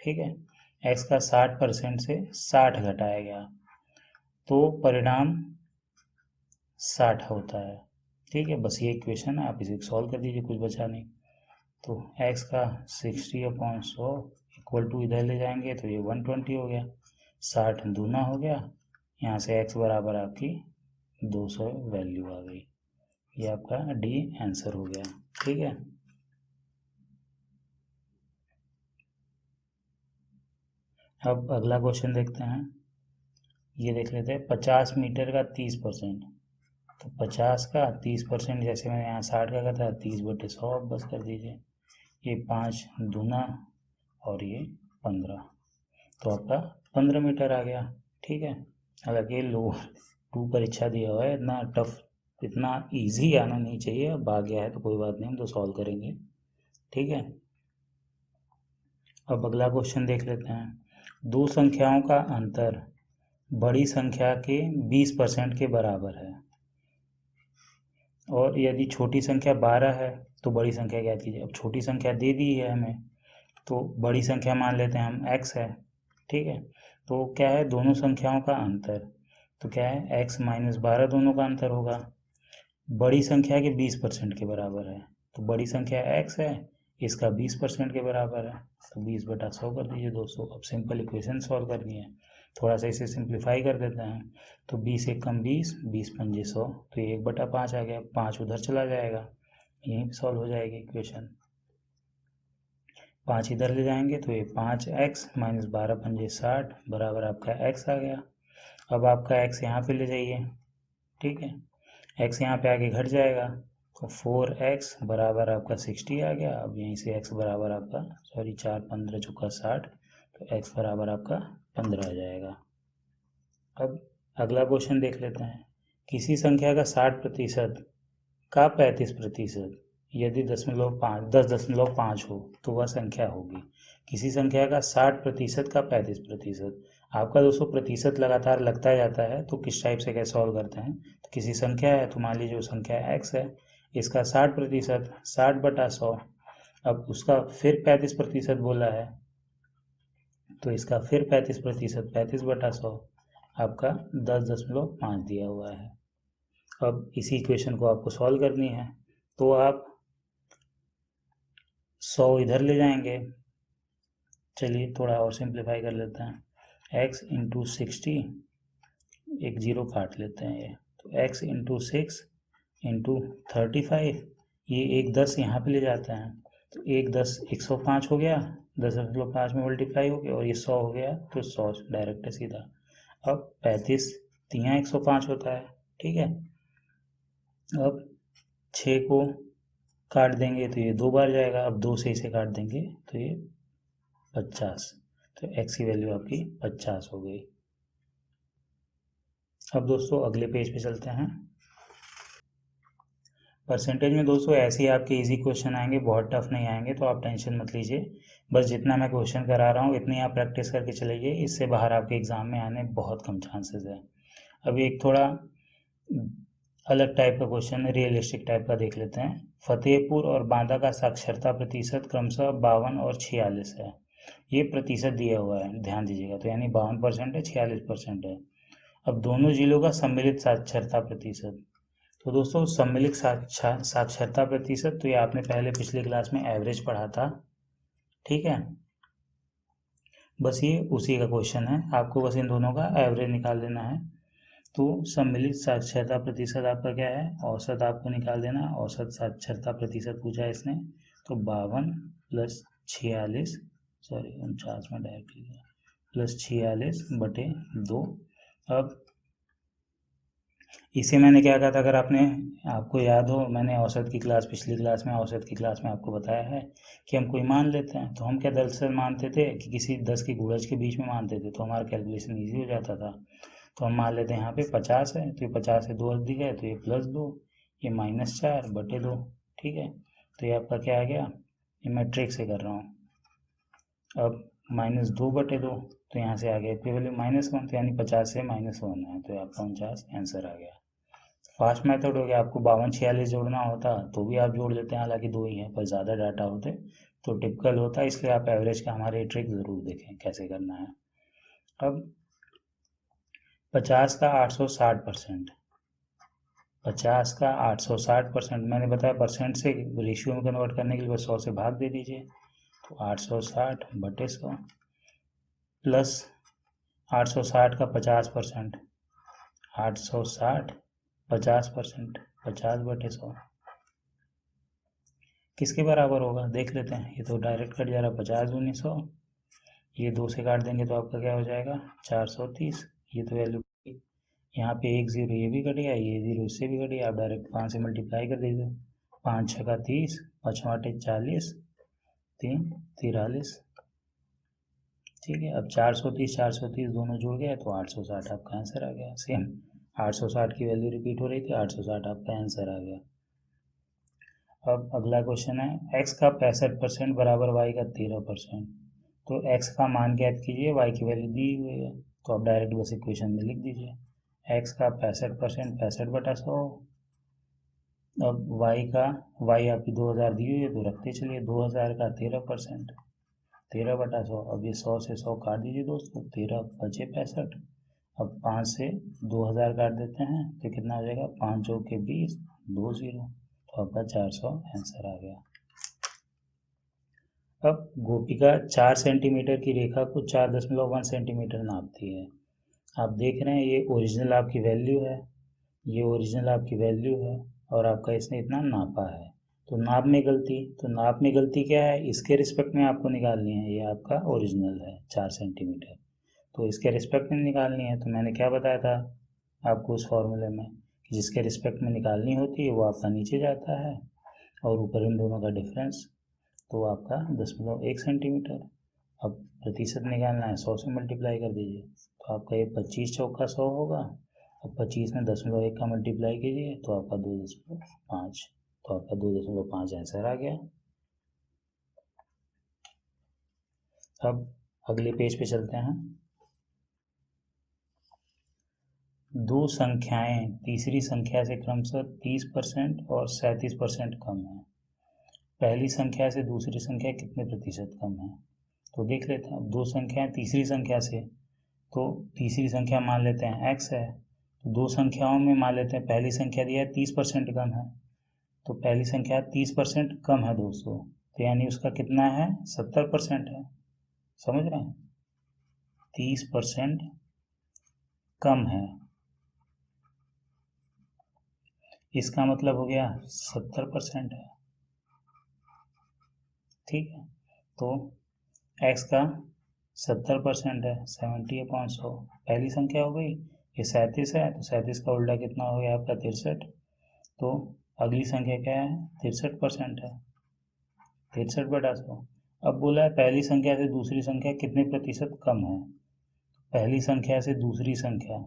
ठीक है, x का 60% से 60 घटाया गया तो परिणाम 60 होता है। ठीक है, बस ये इक्वेशन है, आप इसे सॉल्व कर दीजिए, कुछ बचा नहीं। तो x का 60/100 इक्वल टू इधर ले जाएंगे तो ये 120 हो गया, 60 दूना हो गया, यहाँ से x बराबर आपकी 200 वैल्यू आ गई। ये आपका डी आंसर हो गया। ठीक है, अब अगला क्वेश्चन देखते हैं। ये देख लेते हैं, 50 मीटर का 30%। तो 50 का 30%, जैसे मैंने यहाँ 60 का कहा था, 30/100 आप बस कर दीजिए। ये 5 दूना और ये 15, तो आपका 15 मीटर आ गया। ठीक है, हालांकि लोअर 2 परीक्षा दिया हुआ है, इतना टफ, इतना इजी आना नहीं चाहिए, अब आ गया है तो कोई बात नहीं, हम तो सॉल्व करेंगे। ठीक है, अब अगला क्वेश्चन देख लेते हैं। दो संख्याओं का अंतर बड़ी संख्या के 20% के बराबर है, और यदि छोटी संख्या 12 है तो बड़ी संख्या ज्ञात कीजिए। अब छोटी संख्या दे दी है हमें, तो बड़ी संख्या मान लेते हैं हम x है। ठीक है, तो क्या है, दोनों संख्याओं का अंतर, तो क्या है, x माइनस 12 दोनों का अंतर होगा। बड़ी संख्या के 20% के बराबर है, तो बड़ी संख्या x है, इसका 20% के बराबर है, तो 20/100 कर दीजिए दोस्तों। अब सिंपल इक्वेशन सॉल्व करनी है, थोड़ा सा इसे सिंप्लीफाई कर देते हैं। तो 20 एकम 20, 20×5 100, तो ये 1/5 आ गया, 5 उधर चला जाएगा, यहीं पे सॉल्व हो जाएगी इक्वेशन। 5 इधर ले जाएंगे तो ये 5x माइनस 12×5 60 बराबर आपका x आ गया। अब आपका x यहाँ पे ले जाइए, ठीक है, x यहाँ पे आके घट जाएगा, तो 4x बराबर आपका 60 आ गया। अब यहीं से x बराबर आपका 4 15 चौका 60, तो x बराबर आपका 15 आ जाएगा। अब अगला क्वेश्चन देख लेते हैं। किसी संख्या का 60% का 35% यदि 10.5 हो तो वह संख्या होगी। किसी संख्या का 60% का 35%। आपका दोस्तों प्रतिशत लगातार लगता जाता है, तो किस टाइप से कैसे सॉल्व करते हैं। तो किसी संख्या है, तो मान लीजिए वो संख्या x है, इसका 60%, 60/100। अब उसका फिर 35% बोला है, तो इसका फिर 35%, 35/100, आपका 10.5 दिया हुआ है। अब इसी इक्वेशन को आपको सॉल्व करनी है, तो आप 100 इधर ले जाएंगे। चलिए थोड़ा और सिंप्लीफाई कर लेते हैं। x इंटू 60, एक जीरो काट लेते हैं ये, तो x इंटू 6 इंटू 35, ये एक 10 यहाँ पे ले जाता है, तो एक 10 105 हो गया, 10.5 में मल्टीप्लाई हो गया, और ये 100 हो गया, तो 100 डायरेक्ट है सीधा। अब 35 तिया 105 होता है, ठीक है। अब 6 को काट देंगे तो ये 2 बार जाएगा, अब 2 से इसे काट देंगे तो ये 50, तो x की वैल्यू आपकी 50 हो गई। अब दोस्तों अगले पेज पे चलते हैं। परसेंटेज में दोस्तों ऐसे ही आपके इजी क्वेश्चन आएंगे, बहुत टफ नहीं आएंगे, तो आप टेंशन मत लीजिए। बस जितना मैं क्वेश्चन करा रहा हूँ इतनी आप प्रैक्टिस करके चलिए, इससे बाहर आपके एग्जाम में आने बहुत कम चांसेस है। अभी एक थोड़ा अलग टाइप का क्वेश्चन, रियलिस्टिक टाइप का देख लेते हैं। फतेहपुर और बांदा का साक्षरता प्रतिशत क्रमशः 52 और 46 है। ये प्रतिशत दिया हुआ है, ध्यान दीजिएगा, तो यानी 52% है, 46% है। अब दोनों जिलों का सम्मिलित साक्षरता प्रतिशत। तो दोस्तों सम्मिलित साक्षरता प्रतिशत, तो ये आपने पहले पिछली क्लास में एवरेज पढ़ा था, ठीक है। बस ये उसी का क्वेश्चन है, आपको बस इन दोनों का एवरेज निकाल देना है। तो सम्मिलित साक्षरता प्रतिशत आपका क्या है, औसत आपको निकाल देना। औसत साक्षरता प्रतिशत पूछा है इसने, तो 52 प्लस 46, सॉरी 49 में डायरेक्ट लिखा, प्लस 46/2। अब इसे मैंने क्या कहा था, अगर आपको याद हो, मैंने औसत की क्लास, पिछली क्लास में औसत की क्लास में आपको बताया है कि हम कोई मान लेते हैं, तो हम क्या दरअसल मानते थे कि किसी 10 की गुणज के बीच में मानते थे, तो हमारा कैलकुलेशन ईजी हो जाता था। तो हम मान लेते हैं यहाँ पे 50 है, तो ये 50 से 2 अधिक है, तो ये +2, ये -4/2, ठीक है। तो ये आपका क्या आ गया, ये मैं ट्रिक से कर रहा हूँ। अब -2/2, तो यहाँ से आ गया इसकी वैल्यू -1, तो यानी 50 से -1 है, तो आपका 49 आंसर आ गया। फास्ट मेथड हो गया, आपको 52 46 जोड़ना होता तो भी आप जोड़ लेते हैं, हालांकि 2 ही है, पर ज़्यादा डाटा होते तो टिपिकल होता, इसलिए आप एवरेज का हमारे ट्रिक ज़रूर देखें कैसे करना है। अब 50 का 860%, 50 का 860%, मैंने बताया परसेंट से रेशियो में कन्वर्ट करने के लिए बस 100 से भाग दे दीजिए, तो 860/100 प्लस 860 का 50%, 860 50%, 50/100 किसके बराबर होगा देख लेते हैं। ये तो डायरेक्ट कट जा रहा है, 50×100, ये 2 से काट देंगे तो आपका क्या हो जाएगा, 430। ये तो वैल्यू, यहाँ पे एक जीरो ये भी कट गया, ये जीरो इससे भी कट गया, आप डायरेक्ट 5 से मल्टीप्लाई कर दीजिए। 5 6 का 30, 5 8 40, 3 43, ठीक है। अब 430 दोनों जुड़ गए, तो 860 आपका आंसर आ गया। सेम 860 की वैल्यू रिपीट हो रही थी, 860 आपका आंसर आ गया। अब अगला क्वेश्चन है, x का 65% बराबर y का 13%। तो x का मान ज्ञात कीजिए, y की वैल्यू दी हुई है, तो आप डायरेक्ट बस इक्वेशन में लिख दीजिए। x का 65%, 65/100। अब y आपकी 2000 दी हुई है, तो रखते चलिए, 2000 का 13%, 13/100। अब ये 100 से 100 काट दीजिए दोस्तों, 13 बचे 65। अब 5 से 2000 काट देते हैं तो कितना हो जाएगा, 5 चौक के 20, 2 0, तो आपका 400 आंसर आ गया। अब गोपिका 4 सेंटीमीटर की रेखा को 4.1 सेंटीमीटर नापती है। आप देख रहे हैं ये ओरिजिनल आपकी वैल्यू है, ये ओरिजिनल आपकी वैल्यू है और आपका इसने इतना नापा है। तो नाप में गलती, तो नाप में गलती क्या है, इसके रिस्पेक्ट में आपको निकालनी है। ये आपका ओरिजिनल है 4 सेंटीमीटर, तो इसके रिस्पेक्ट में निकालनी है। तो मैंने क्या बताया था आपको उस फॉर्मूले में कि जिसके रिस्पेक्ट में निकालनी होती है वो आपका नीचे जाता है और ऊपर इन दोनों का डिफरेंस, तो आपका 0.1 सेंटीमीटर। अब प्रतिशत निकालना है, 100 से मल्टीप्लाई कर दीजिए, तो आपका ये 25 चौका 100 होगा। अब 25 में 0.1 का मल्टीप्लाई कीजिए तो आपका 2.5, तो आपका 2.5 आंसर आ गया। अब अगले पेज पे चलते हैं। दो संख्याएं तीसरी संख्या से क्रमशः 30% और 37% कम है। पहली संख्या से दूसरी संख्या कितने प्रतिशत कम है, तो देख लेते हैं। दो संख्याएं तीसरी संख्या से, तो तीसरी संख्या मान लेते हैं x है, तो दो संख्याओं में मान लेते हैं पहली संख्या दिया है 30% कम है, तो पहली संख्या 30% कम है दोस्तों, तो यानी उसका कितना है, 70% है। समझ रहे हैं, 30% कम है, इसका मतलब हो गया 70% है। ठीक है, तो x का 70% है, 70/100 पहली संख्या हो गई। ये 37 है, तो 37 का उल्टा कितना हो गया आपका 63, तो अगली संख्या क्या है, 63% है, 63/100। अब बोला है पहली संख्या से दूसरी संख्या कितने प्रतिशत कम है, पहली संख्या से दूसरी संख्या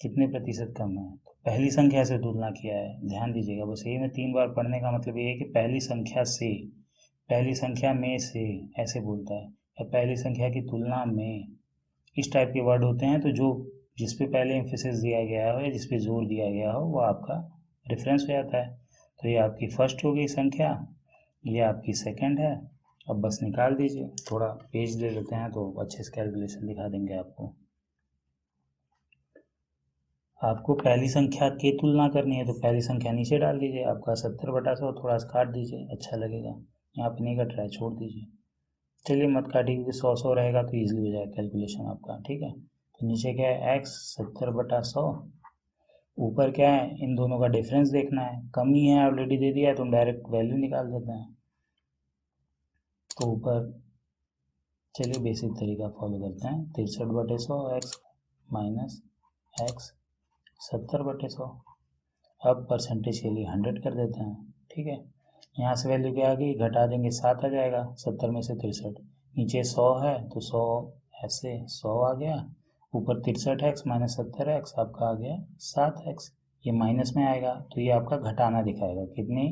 कितने प्रतिशत कम है, तो पहली संख्या से तुलना किया है। ध्यान दीजिएगा, बस ये में 3 बार पढ़ने का मतलब ये है कि पहली संख्या से, पहली संख्या में से ऐसे बोलता है, या पहली संख्या की तुलना में, इस टाइप के वर्ड होते हैं। तो जो जिस पे पहले एम्फेसिस दिया गया हो या जिस पे जोर दिया गया हो वो आपका रेफरेंस हो जाता है। तो ये आपकी फर्स्ट हो गई संख्या, ये आपकी सेकंड है। अब बस निकाल दीजिए, थोड़ा पेज ले लेते हैं तो अच्छे से कैलकुलेशन दिखा देंगे आपको। आपको पहली संख्या की तुलना करनी है तो पहली संख्या नीचे डाल दीजिए, आपका 70/100, थोड़ा सा काट दीजिए, अच्छा लगेगा। यहाँ पे नहीं कट रहा है, छोड़ दीजिए। चलिए मत काटिए, क्योंकि 100 रहेगा तो ईजिली हो जाएगा कैलकुलेशन आपका। ठीक है, तो नीचे क्या है, x 70/100, ऊपर क्या है, इन दोनों का डिफरेंस देखना है। कम ही है, ऑलरेडी दे दिया है तो हम डायरेक्ट वैल्यू निकाल देते हैं। तो ऊपर चलिए बेसिक तरीका फॉलो करते हैं, 63/100 x माइनस x 70/100। अब परसेंटेज के लिए 100 कर देते हैं। ठीक है, यहाँ से वैल्यू क्या आ गई, घटा देंगे 7 आ जाएगा, 70 में से 63, नीचे 100 है तो 100 ऐसे 100 आ गया, ऊपर 63x माइनस 70x आपका आ गया 7x। ये माइनस में आएगा तो ये आपका घटाना दिखाएगा, कितनी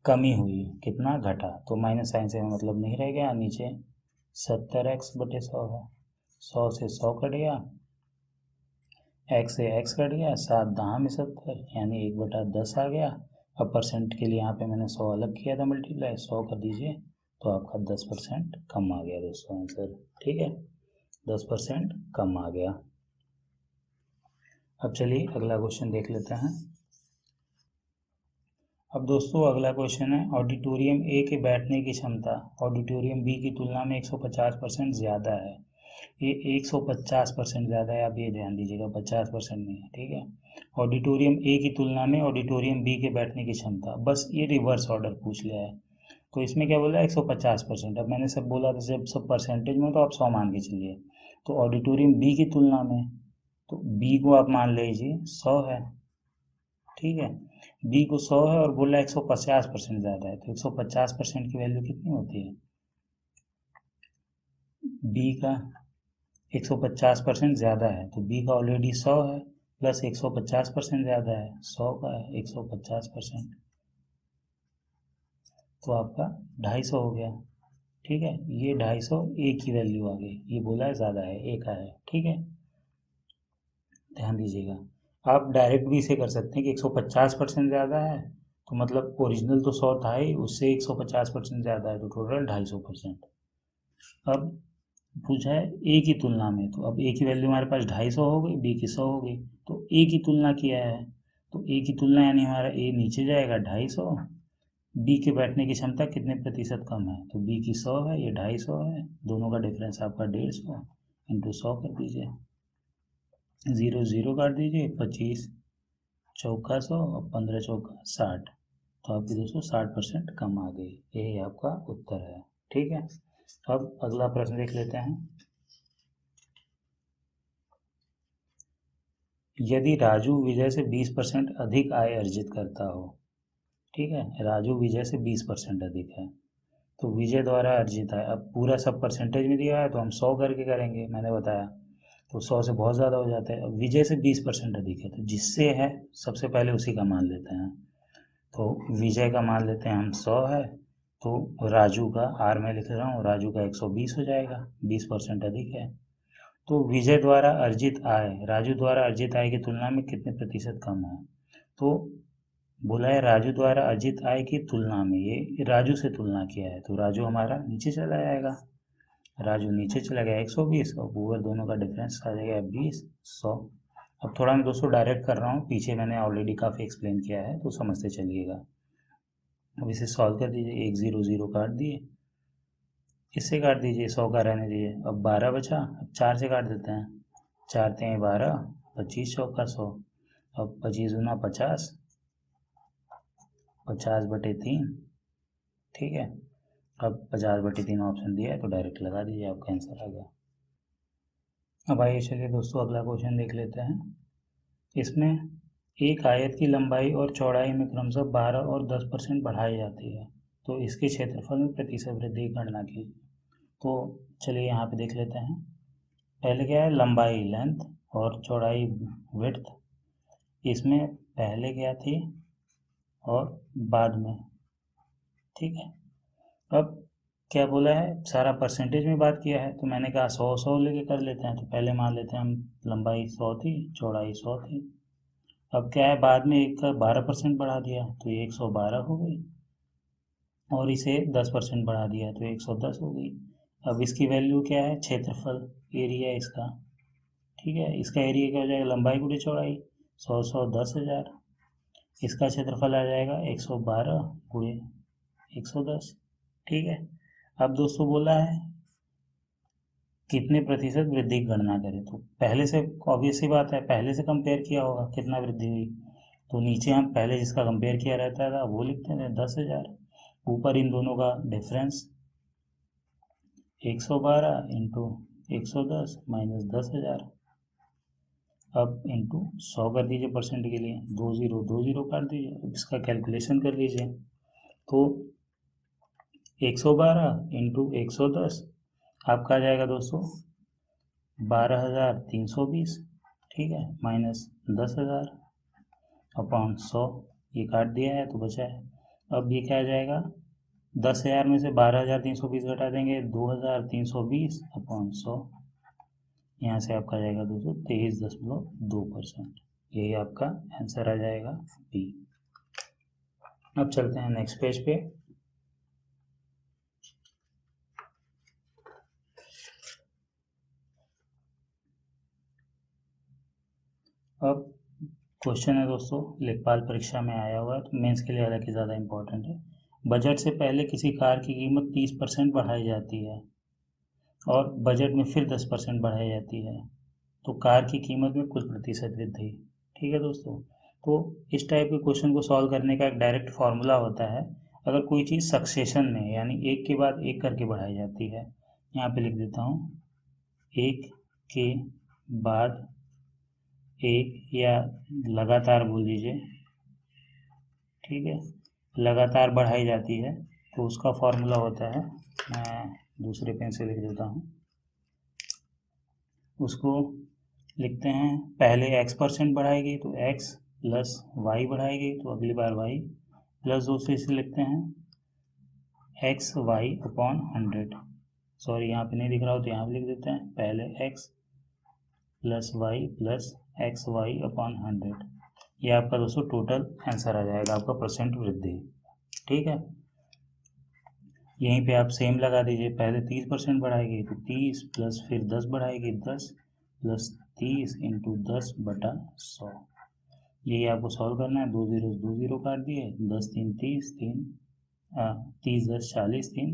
कमी हुई, कितना घटा, तो माइनस साइन से मतलब नहीं रह गया। नीचे 70x/100 है, 100 से 100 कट गया, x से x कट गया, 7 दहा में 70, यानी 1/10 आ गया। अब परसेंट के लिए यहाँ पे मैंने 100 अलग किया था मल्टीप्लाई, 100 कर दीजिए तो आपका 10% कम आ गया दोस्तों आंसर। ठीक है, 10% कम आ गया। अब चलिए अगला क्वेश्चन देख लेते हैं। अब दोस्तों अगला क्वेश्चन है, ऑडिटोरियम ए के बैठने की क्षमता ऑडिटोरियम बी की तुलना में 150% ज़्यादा है। ये 150% ज़्यादा है, आप ये ध्यान दीजिएगा, 50% नहीं है। ठीक है, ऑडिटोरियम ए की तुलना में ऑडिटोरियम बी के बैठने की क्षमता, बस ये रिवर्स ऑर्डर पूछ लिया है। तो इसमें क्या बोला है, 150%। अब मैंने सब बोला था, जब सब परसेंटेज में तो आप 100 मान के चलिए। तो ऑडिटोरियम बी की तुलना में, तो बी को आप मान लीजिए 100 है। ठीक है, बी को 100 है और बोला 150% ज़्यादा है, तो 150% की वैल्यू कितनी होती है, बी का 150% ज़्यादा है, तो बी का ऑलरेडी 100 है, प्लस 150% ज़्यादा है, 100 का है 150%, तो आपका 250 हो गया। ठीक है, ये 250 ए की वैल्यू आ गई, ये बोला है ज़्यादा है, ए का है। ठीक है, ध्यान दीजिएगा। आप डायरेक्ट भी इसे कर सकते हैं कि 150% ज़्यादा है, तो मतलब ओरिजिनल तो 100 था ही, उससे 150% ज़्यादा है, तो टोटल 250%। अब पूछा है ए की तुलना में, तो अब ए की वैल्यू हमारे पास 250 हो गई, बी की 100 हो गई, तो ए की तुलना किया है, तो ए की तुलना यानी हमारा ए नीचे जाएगा 250, बी के बैठने की क्षमता कितने प्रतिशत कम है, तो बी की 100 है, ये 250 है, दोनों का डिफरेंस आपका 150 इंटू 100 कर दीजिए, 0 0 काट दीजिए, 25 चौका 100 और 15 चौका 60, तो आपकी दोस्तों 60% कम आ गई, यही आपका उत्तर है। ठीक है, अब अगला प्रश्न देख लेते हैं। यदि राजू विजय से 20% अधिक आय अर्जित करता हो, ठीक है, राजू विजय से 20% अधिक है, तो विजय द्वारा अर्जित है, अब पूरा सब परसेंटेज में दिया है तो हम 100 करके करेंगे, मैंने बताया, तो 100 से बहुत ज़्यादा हो जाता है, अब विजय से 20% अधिक है, तो जिससे है सबसे पहले उसी का मान लेते हैं, तो विजय का मान लेते हैं हम 100 है, तो राजू का आर में लिख रहा हूँ, राजू का 120 हो जाएगा, 20% अधिक है, तो विजय द्वारा अर्जित आय राजू द्वारा अर्जित आय की तुलना में कितने प्रतिशत कम है, तो बोला है राजू द्वारा अर्जित आय की तुलना में, ये राजू से तुलना किया है, तो राजू हमारा नीचे चला जाएगा, राजू नीचे चला गया 120 और ऊपर दोनों का डिफरेंस आ जाएगा 20 100। अब थोड़ा मैं दोस्तों डायरेक्ट कर रहा हूँ, पीछे मैंने ऑलरेडी काफ़ी एक्सप्लेन किया है, तो समझते चलिएगा। अब इसे सॉल्व कर दीजिए, 1 0 0 काट दिए, इससे काट दीजिए, 100 का रहने दीजिए, अब 12 बचा, अब 4 से काट देते हैं, 4 तें 12, 25 चौका 100, अब 25 दूना 50, 50/3, ठीक है, अब 50/3 ऑप्शन दिया है तो डायरेक्ट लगा दीजिए, आपका आंसर आ गया। अब आइए चलिए दोस्तों अगला क्वेश्चन देख लेते हैं। इसमें एक आयत की लंबाई और चौड़ाई में क्रमशः 12 और 10% बढ़ाई जाती है, तो इसके क्षेत्रफल में प्रतिशत वृद्धि की गणना कीजिए। तो चलिए यहाँ पे देख लेते हैं। पहले क्या है, लंबाई लेंथ और चौड़ाई विड्थ, इसमें पहले क्या थी और बाद में, ठीक है। अब क्या बोला है, सारा परसेंटेज में बात किया है, तो मैंने कहा 100 100 लेके कर लेते हैं, तो पहले मान लेते हैं हम लंबाई 100 थी, चौड़ाई 100 थी, अब क्या है बाद में एक का 12% बढ़ा दिया तो ये 112 हो गई, और इसे 10% बढ़ा दिया तो 110 हो गई। अब इसकी वैल्यू क्या है, क्षेत्रफल, एरिया इसका, ठीक है, इसका एरिया क्या हो जाएगा, लंबाई गुणे चौड़ाई, 100 100 10,000, इसका क्षेत्रफल आ जाएगा 112 गुणे 110, ठीक है। अब दोस्तों बोला है कितने प्रतिशत वृद्धि की गणना करें, तो पहले से ऑब्वियस सी बात है, पहले से कंपेयर किया होगा कितना वृद्धि हुई, तो नीचे हम पहले जिसका कंपेयर किया रहता था वो लिखते थे 10,000, ऊपर इन दोनों का डिफरेंस 112 इंटू 110 माइनस 10,000, अब इंटू 100 कर दीजिए परसेंट के लिए, 2 0 काट दीजिए, अब इसका कैलकुलेशन कर लीजिए, तो 112 इंटू 110 आपका आ जाएगा दोस्तों 12,320, ठीक है, माइनस 10,000 अपॉन 100, ये काट दिया है तो बचा है, अब ये क्या आ जाएगा, 10,000 में से 12,320 घटा देंगे, 2,320 अपॉन 100, यहाँ से आपका आ जाएगा दोस्तों 23.2%, यही आपका आंसर आ जाएगा बी। अब चलते हैं नेक्स्ट पेज पे। अब क्वेश्चन है दोस्तों, लेखपाल परीक्षा में आया हुआ है, तो मेंस के लिए हालांकि ज़्यादा इंपॉर्टेंट है। बजट से पहले किसी कार की कीमत 30% बढ़ाई जाती है और बजट में फिर 10% बढ़ाई जाती है, तो कार की कीमत में कुल प्रतिशत वृद्धि, ठीक है दोस्तों। तो इस टाइप के क्वेश्चन को सॉल्व करने का एक डायरेक्ट फार्मूला होता है, अगर कोई चीज़ सक्सेशन में यानी एक के बाद एक करके बढ़ाई जाती है, यहाँ पे लिख देता हूँ, एक के बाद एक, या लगातार बोल दीजिए, ठीक है, लगातार बढ़ाई जाती है, तो उसका फॉर्मूला होता है, मैं दूसरे पेन से लिख देता हूँ, उसको लिखते हैं, पहले x% बढ़ाएगी तो x प्लस वाई बढ़ाएगी, तो अगली बार y प्लस दूसरे से लिखते हैं एक्स वाई अपॉन 100, सॉरी यहाँ पे नहीं दिख रहा हो तो यहाँ पे लिख देते हैं, पहले x plus y plus x y upon 100, ये आपका दोस्तों टोटल आंसर आ जाएगा, आपका परसेंट वृद्धि, ठीक है। यहीं पे आप सेम लगा दीजिए, पहले 30% बढ़ाएगी तो 30 प्लस फिर 10 बढ़ाएगी 10 प्लस 30 इंटू 10/100। यही आपको सॉल्व करना है। 2 काट दिए, 10×3 = 30, 30×10 = 40, 3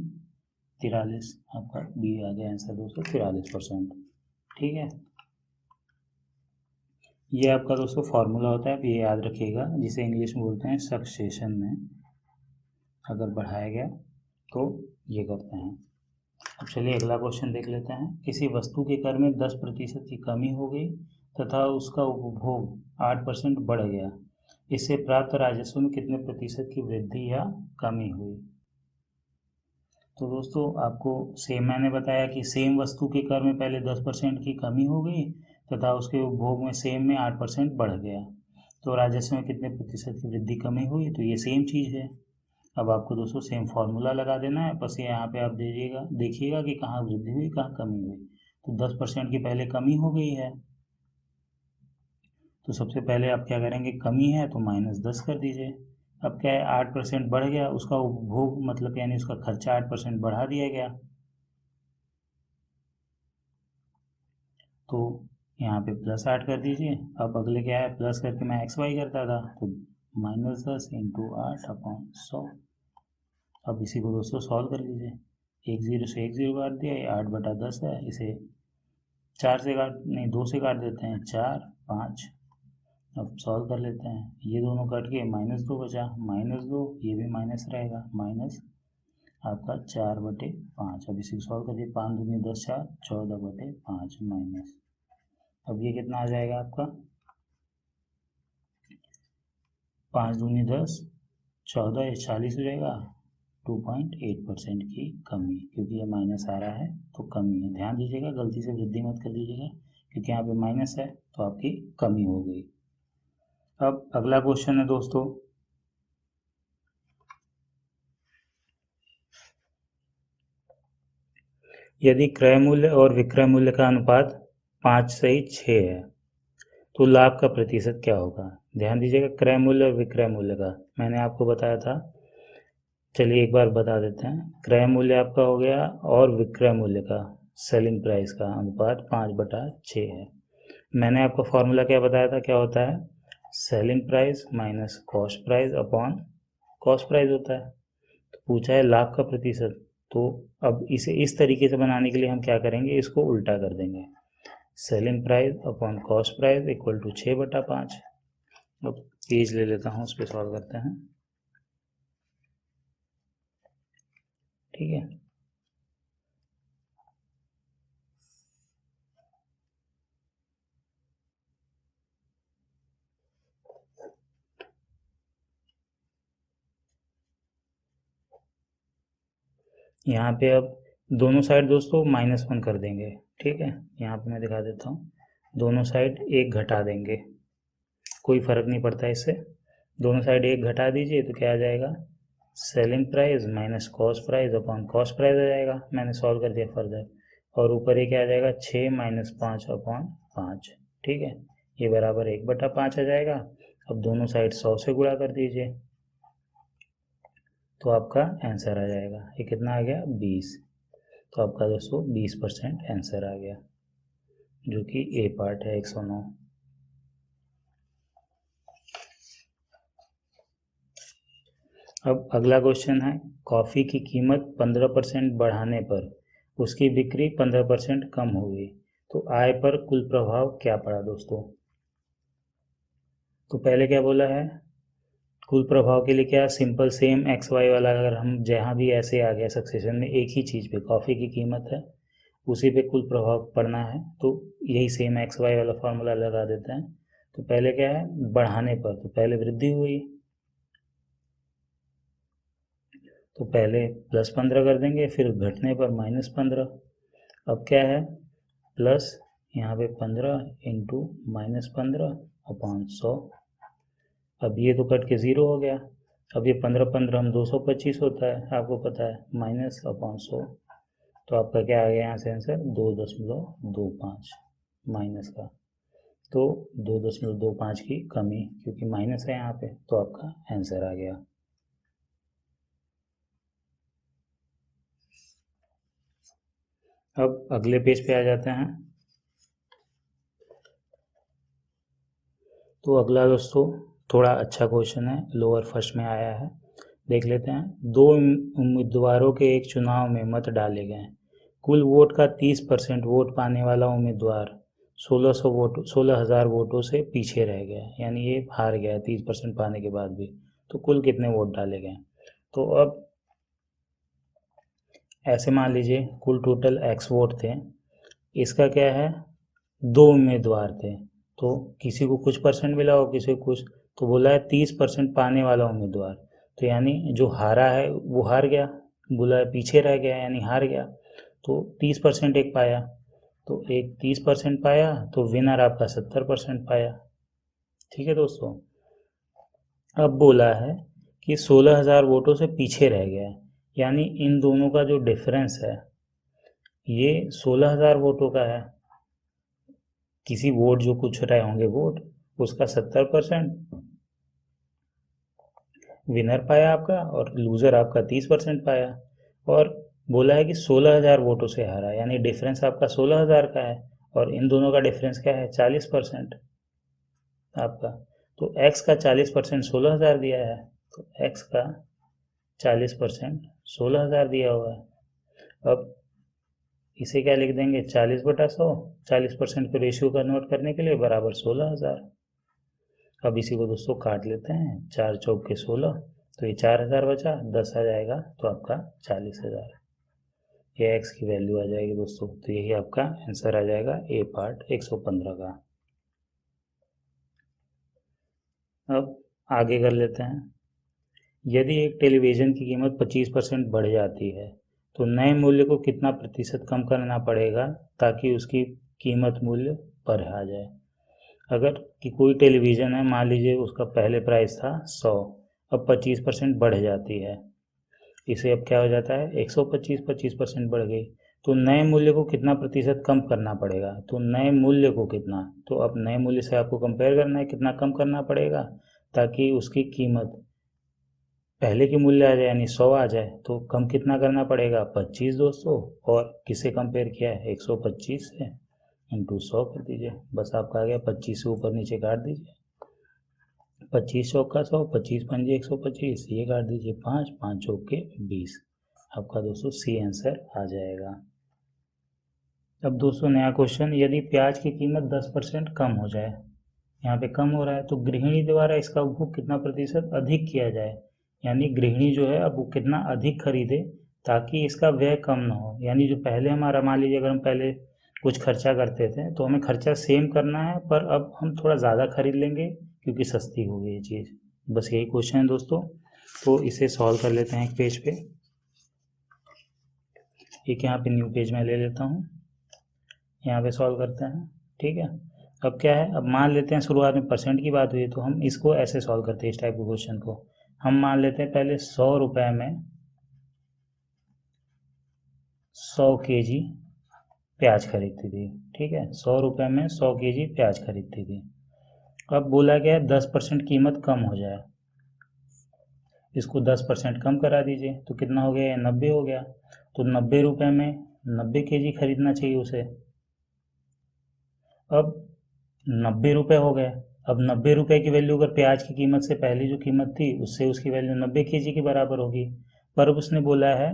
× 43 आपका बी आ गया आंसर दोस्तों 43%। ठीक है, ये आपका दोस्तों फॉर्मूला होता है, आप ये याद रखिएगा, जिसे इंग्लिश में बोलते हैं सक्सेशन में अगर बढ़ाया गया तो ये करते हैं। अब चलिए अगला क्वेश्चन देख लेते हैं। किसी वस्तु के कर में 10% की कमी हो गई तथा उसका उपभोग 8% बढ़ गया, इससे प्राप्त राजस्व में कितने प्रतिशत की वृद्धि या कमी हुई? तो दोस्तों आपको सेम मैंने बताया कि सेम वस्तु के कर में पहले 10% की कमी हो गई तथा उसके उपभोग में सेम में 8% बढ़ गया, तो राजस्व में कितने प्रतिशत की वृद्धि कमी हुई? तो ये सेम चीज़ है। अब आपको दोस्तों सेम फार्मूला लगा देना है, बस ये यहाँ पे आप देखिएगा कि कहाँ वृद्धि हुई कहाँ कमी हुई। तो 10% की पहले कमी हो गई है, तो सबसे पहले आप क्या करेंगे, कमी है तो -10 कर दीजिए। अब क्या है, 8% बढ़ गया, उसका उपभोग मतलब यानी उसका खर्चा 8% बढ़ा दिया गया, तो यहाँ पे +8 कर दीजिए। अब अगले क्या है, प्लस करके मैं XY करता था, तो -10 इंटू 8/100। अब इसी को दोस्तों सॉल्व कर लीजिए। एक जीरो से एक जीरो काट दिया, ये 8/10 है, इसे 2 से काट देते हैं, 4 5। अब सॉल्व कर लेते हैं, ये दोनों कट के -2 बचा, -2 ये भी माइनस रहेगा, माइनस आपका 4/5। अब इसी को सॉल्व करिए, 5 दूनी 10 4 14/5 माइनस। अब ये कितना आ जाएगा आपका, 5 दूनी 10 14, ये 40 हो जाएगा। 2.8% की कमी, क्योंकि ये माइनस आ रहा है तो कमी है। ध्यान दीजिएगा, गलती से वृद्धि मत कर दीजिएगा, क्योंकि यहाँ पे माइनस है तो आपकी कमी हो गई। अब अगला क्वेश्चन है दोस्तों, यदि क्रय मूल्य और विक्रय मूल्य का अनुपात 5:6 है तो लाभ का प्रतिशत क्या होगा? ध्यान दीजिएगा, क्रय मूल्य और विक्रय मूल्य का मैंने आपको बताया था। चलिए एक बार बता देते हैं। क्रय मूल्य आपका हो गया और विक्रय मूल्य का, सेलिंग प्राइस का अनुपात 5/6 है। मैंने आपको फॉर्मूला क्या बताया था, क्या होता है, selling price minus cost price upon cost price होता है। तो पूछा है लाभ का प्रतिशत, तो अब इसे इस तरीके से बनाने के लिए हम क्या करेंगे, इसको उल्टा कर देंगे। Selling price upon cost price equal to 6/5। अब पेज ले लेता हूँ, उस पर सॉल्व करते हैं। ठीक है, यहाँ पे अब दोनों साइड दोस्तों -1 कर देंगे। ठीक है, यहाँ पे मैं दिखा देता हूँ, दोनों साइड 1 घटा देंगे, कोई फर्क नहीं पड़ता इससे। दोनों साइड 1 घटा दीजिए तो क्या आ जाएगा, selling price minus cost price upon cost price आ जाएगा। मैंने सॉल्व कर दिया फर्दर, और ऊपर ये क्या आ जाएगा, 6 - 5/5। ठीक है, ये बराबर 1/5 आ जाएगा। अब दोनों साइड 100 से गुणा कर दीजिए तो आपका आंसर आ जाएगा, ये कितना आ गया, 20। तो आपका दोस्तों 20% आंसर आ गया, जो कि ए पार्ट है 109। अब अगला क्वेश्चन है, कॉफ़ी की कीमत 15% बढ़ाने पर उसकी बिक्री 15% कम हो गई, तो आय पर कुल प्रभाव क्या पड़ा दोस्तों? तो पहले क्या बोला है, कुल प्रभाव के लिए क्या, सिंपल सेम XY वाला, अगर हम जहाँ भी ऐसे आ गया सक्सेशन में एक ही चीज़ पे, कॉफ़ी की कीमत है उसी पे कुल प्रभाव पड़ना है, तो यही सेम XY वाला फॉर्मूला लगा देते हैं। तो पहले क्या है, बढ़ाने पर, तो पहले वृद्धि हुई तो पहले +15 कर देंगे, फिर घटने पर -15। अब क्या है, प्लस यहाँ पे 15 इंटू -15/100। अब ये तो कट के 0 हो गया। अब ये 15 15 हम 225 होता है, आपको पता है, -100। तो आपका क्या आ गया यहाँ से आंसर, 2.25 माइनस का, तो 2.25 की कमी, क्योंकि माइनस है यहाँ पे, तो आपका आंसर आ गया। अब अगले पेज पे आ जाते हैं। तो अगला दोस्तों थोड़ा अच्छा क्वेश्चन है, लोअर फर्स्ट में आया है, देख लेते हैं। दो उम्मीदवारों के एक चुनाव में मत डाले गए। कुल वोट का 30% वोट पाने वाला उम्मीदवार 16,000 वोटों से पीछे रह गया, यानी ये हार गया 30% पाने के बाद भी। तो कुल कितने वोट डाले गए? तो अब ऐसे मान लीजिए कुल टोटल x वोट थे, इसका क्या है, दो उम्मीदवार थे, तो किसी को कुछ परसेंट मिला हो, किसी को कुछ, तो बोला है 30% पाने वाला उम्मीदवार, तो यानी जो हारा है वो हार गया, बोला है पीछे रह गया यानी हार गया, तो 30% एक पाया, तो एक 30% पाया, तो विनर आपका 70% पाया। ठीक है दोस्तों। अब बोला है कि 16,000 वोटों से पीछे रह गया, यानी इन दोनों का जो डिफरेंस है ये 16,000 वोटों का है। किसी वोट जो कुछ रहे होंगे वोट, उसका 70% विनर पाया आपका, और लूजर आपका 30% पाया। और बोला है कि 16,000 वोटों से हारा, यानी डिफरेंस आपका 16,000 का है, और इन दोनों का डिफरेंस क्या है, 40% आपका। तो x का 40% 16,000 दिया है, तो x का 40% 16,000 दिया हुआ है। अब इसे क्या लिख देंगे, 40/100, 40% को रेशियो कन्वर्ट करने के लिए बराबर 16,000। अब इसी को दोस्तों काट लेते हैं, 4 चौक के 16, तो ये 4,000 बचा, 10 आ जाएगा तो आपका 40,000, ये x की वैल्यू आ जाएगी दोस्तों। तो यही आपका आंसर आ जाएगा ए पार्ट 115 का। अब आगे कर लेते हैं। यदि एक टेलीविज़न की कीमत 25% बढ़ जाती है तो नए मूल्य को कितना प्रतिशत कम करना पड़ेगा ताकि उसकी कीमत मूल्य पर आ जाए? अगर कि कोई टेलीविज़न है, मान लीजिए उसका पहले प्राइस था 100, अब 25% बढ़ जाती है, इसे अब क्या हो जाता है 125, 25% बढ़ गई, तो नए मूल्य को कितना प्रतिशत कम करना पड़ेगा? तो नए मूल्य को कितना, तो अब नए मूल्य से आपको कंपेयर करना है कितना कम करना पड़ेगा ताकि उसकी कीमत पहले की मूल्य आ जाए, यानी 100 आ जाए, तो कम कितना करना पड़ेगा, 25 दोस्तों। और किससे कंपेयर किया है, 125 से, इंटू 100 कर दीजिए, बस आपका आ गया, 25 से ऊपर नीचे काट दीजिए, 25 चौक का 100, 25 पंजे 125, ये काट दीजिए 5, 5 चौक के 20, आपका दोस्तों सी आंसर आ जाएगा। अब दोस्तों नया क्वेश्चन, यदि प्याज की कीमत 10% कम हो जाए, यहाँ पे कम हो रहा है, तो गृहिणी द्वारा इसका उपभोग कितना प्रतिशत अधिक किया जाए, यानी गृहिणी जो है अब वो कितना अधिक खरीदे ताकि इसका व्यय कम ना हो। यानी जो पहले हमारा, मान लीजिए अगर हम पहले कुछ खर्चा करते थे तो हमें खर्चा सेम करना है, पर अब हम थोड़ा ज़्यादा खरीद लेंगे क्योंकि सस्ती हो गई ये चीज़। बस यही क्वेश्चन है दोस्तों। तो इसे सॉल्व कर लेते हैं एक पेज पे, एक यहाँ पे न्यू पेज में ले लेता हूँ, यहाँ पे सॉल्व करते हैं। ठीक है। अब क्या है, अब मान लेते हैं शुरुआत में परसेंट की बात हुई तो हम इसको ऐसे सॉल्व करते हैं, इस टाइप के क्वेश्चन को। हम मान लेते हैं पहले 100 रुपये में 100 केजी प्याज खरीदती थी। ठीक है, 100 रुपये में 100 केजी प्याज खरीदती थी। अब बोला गया 10% कीमत कम हो जाए, इसको 10% कम करा दीजिए, तो कितना हो गया, 90 हो गया। तो 90 रुपये में 90 केजी खरीदना चाहिए उसे। अब 90 रुपये हो गए, अब 90 रुपये की वैल्यू अगर प्याज की कीमत से पहले जो कीमत थी उससे उसकी वैल्यू 90 केजी के बराबर होगी, पर अब उसने बोला है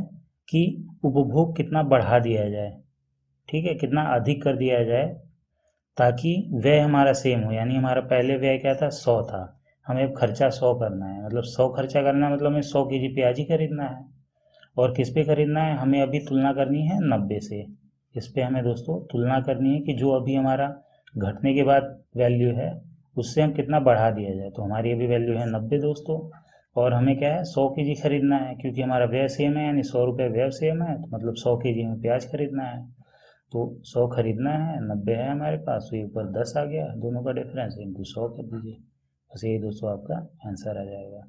कि उपभोग कितना बढ़ा दिया जाए, ठीक है, कितना अधिक कर दिया जाए ताकि व्यय हमारा सेम हो। यानी हमारा पहले व्यय क्या था, 100 था, हमें अब खर्चा 100 करना है, मतलब 100 खर्चा करना है, मतलब हमें 100 केजी प्याज ही खरीदना है। और किस पे खरीदना है, हमें अभी तुलना करनी है 90 से। इस पे हमें दोस्तों तुलना करनी है कि जो अभी हमारा घटने के बाद वैल्यू है उससे हम कितना बढ़ा दिया जाए। तो हमारी अभी वैल्यू है 90 दोस्तों, और हमें क्या है 100 केजी खरीदना है, क्योंकि हमारा व्यय सेम है, यानी 100 रुपये व्यय सेम है, तो मतलब 100 केजी हमें प्याज खरीदना है। तो 100 खरीदना है, 90 है हमारे पास, तो ये ऊपर 10 आ गया, दोनों का डिफरेंस इंटू 100 कर दीजिए, बस यही दोस्तों आपका आंसर आ जाएगा।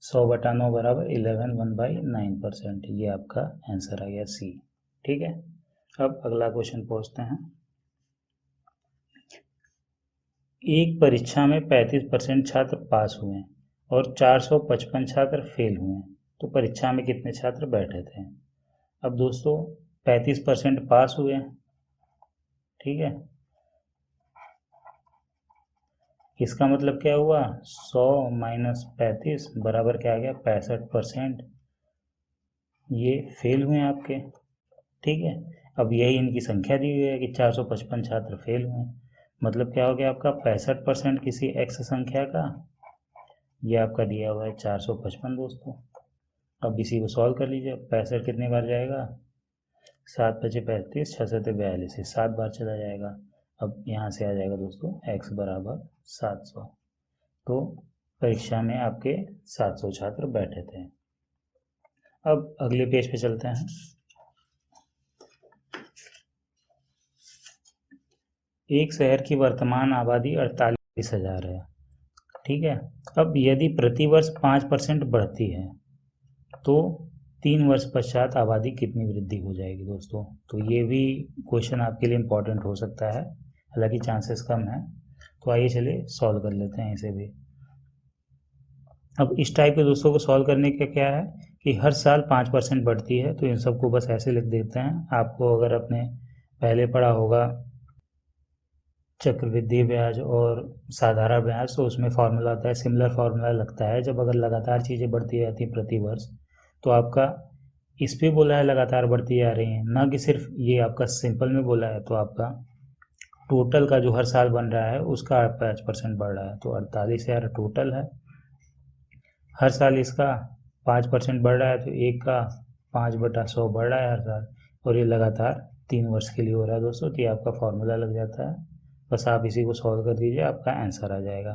100/9 बराबर 11 1/9%, ये आपका आंसर आ गया सी। ठीक है। अब अगला क्वेश्चन पहुँचते हैं। एक परीक्षा में 35% छात्र पास हुए और 455 छात्र फेल हुए, तो परीक्षा में कितने छात्र बैठे थे? अब दोस्तों 35% पास हुए, ठीक है। इसका मतलब क्या हुआ, 100 माइनस 35 बराबर क्या आ गया, 65%। ये फेल हुए आपके, ठीक है। अब यही इनकी संख्या दी हुई है कि 455 छात्र फेल हुए, मतलब क्या हो गया आपका 65% किसी एक्स संख्या का, ये आपका दिया हुआ है 455 दोस्तों। अब इसी को सॉल्व कर लीजिए। 65 कितनी बार जाएगा, 7 पचे 35, 6 सते 42, 7 बार चला जाएगा। अब यहाँ से आ जाएगा दोस्तों x बराबर 700। तो परीक्षा में आपके 700 छात्र बैठे थे। अब अगले पेज पे चलते हैं। एक शहर की वर्तमान आबादी 48,000 है, ठीक है। अब यदि प्रतिवर्ष 5% बढ़ती है तो 3 वर्ष पश्चात आबादी कितनी वृद्धि हो जाएगी दोस्तों। तो ये भी क्वेश्चन आपके लिए इम्पोर्टेंट हो सकता है, हालांकि चांसेस कम है। तो आइए चलिए सॉल्व कर लेते हैं इसे भी। अब इस टाइप के दोस्तों को सॉल्व करने का क्या है कि हर साल 5% बढ़ती है, तो इन सबको बस ऐसे लिख देते हैं। आपको अगर अपने पहले पढ़ा होगा चक्रवृद्धि ब्याज और साधारण ब्याज, तो उसमें फॉर्मूला आता है, सिमिलर फॉर्मूला लगता है जब अगर लगातार चीज़ें बढ़ती रहती हैं प्रति वर्ष। तो आपका इस पे बोला है लगातार बढ़ती जा रही है, ना कि सिर्फ ये आपका सिंपल में बोला है। तो आपका टोटल का जो हर साल बन रहा है उसका 5% बढ़ रहा है, तो 48,000 टोटल है। हर साल इसका 5% बढ़ रहा है, तो एक का 5/100 बढ़ रहा है हर साल, और ये लगातार 3 वर्ष के लिए हो रहा है दोस्तों। तो ये आपका फॉर्मूला लग जाता है, बस आप इसी को सॉल्व कर दीजिए, आपका आंसर आ जाएगा।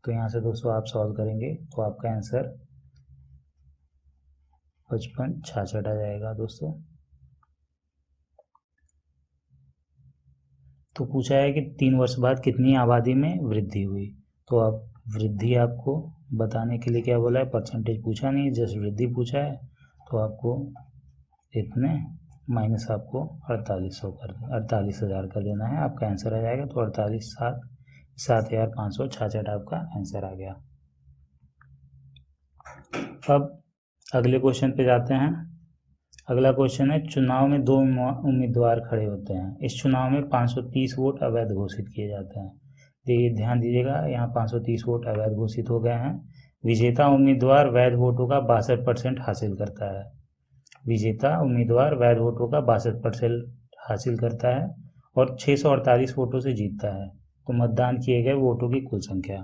तो यहाँ से दोस्तों आप सॉल्व करेंगे तो आपका आंसर 5566 आ जाएगा दोस्तों। तो पूछा है कि 3 वर्ष बाद कितनी आबादी में वृद्धि हुई। तो अब वृद्धि आपको बताने के लिए क्या बोला है, परसेंटेज पूछा नहीं, जस्ट वृद्धि पूछा है। तो आपको इतने माइनस आपको 48,000 कर देना है, आपका आंसर आ जाएगा। तो 7,566 आपका आंसर आ गया। अब अगले क्वेश्चन पे जाते हैं। अगला क्वेश्चन है, चुनाव में 2 उम्मीदवार खड़े होते हैं, इस चुनाव में 530 वोट अवैध घोषित किए जाते हैं। देखिए ध्यान दीजिएगा, यहाँ 530 वोट अवैध घोषित हो गए हैं। विजेता उम्मीदवार वैध वोटों का 62% हासिल करता है। विजेता उम्मीदवार वैध वोटों का 62% हासिल करता है और 648 वोटों से जीतता है। तो मतदान किए गए वोटों की कुल संख्या।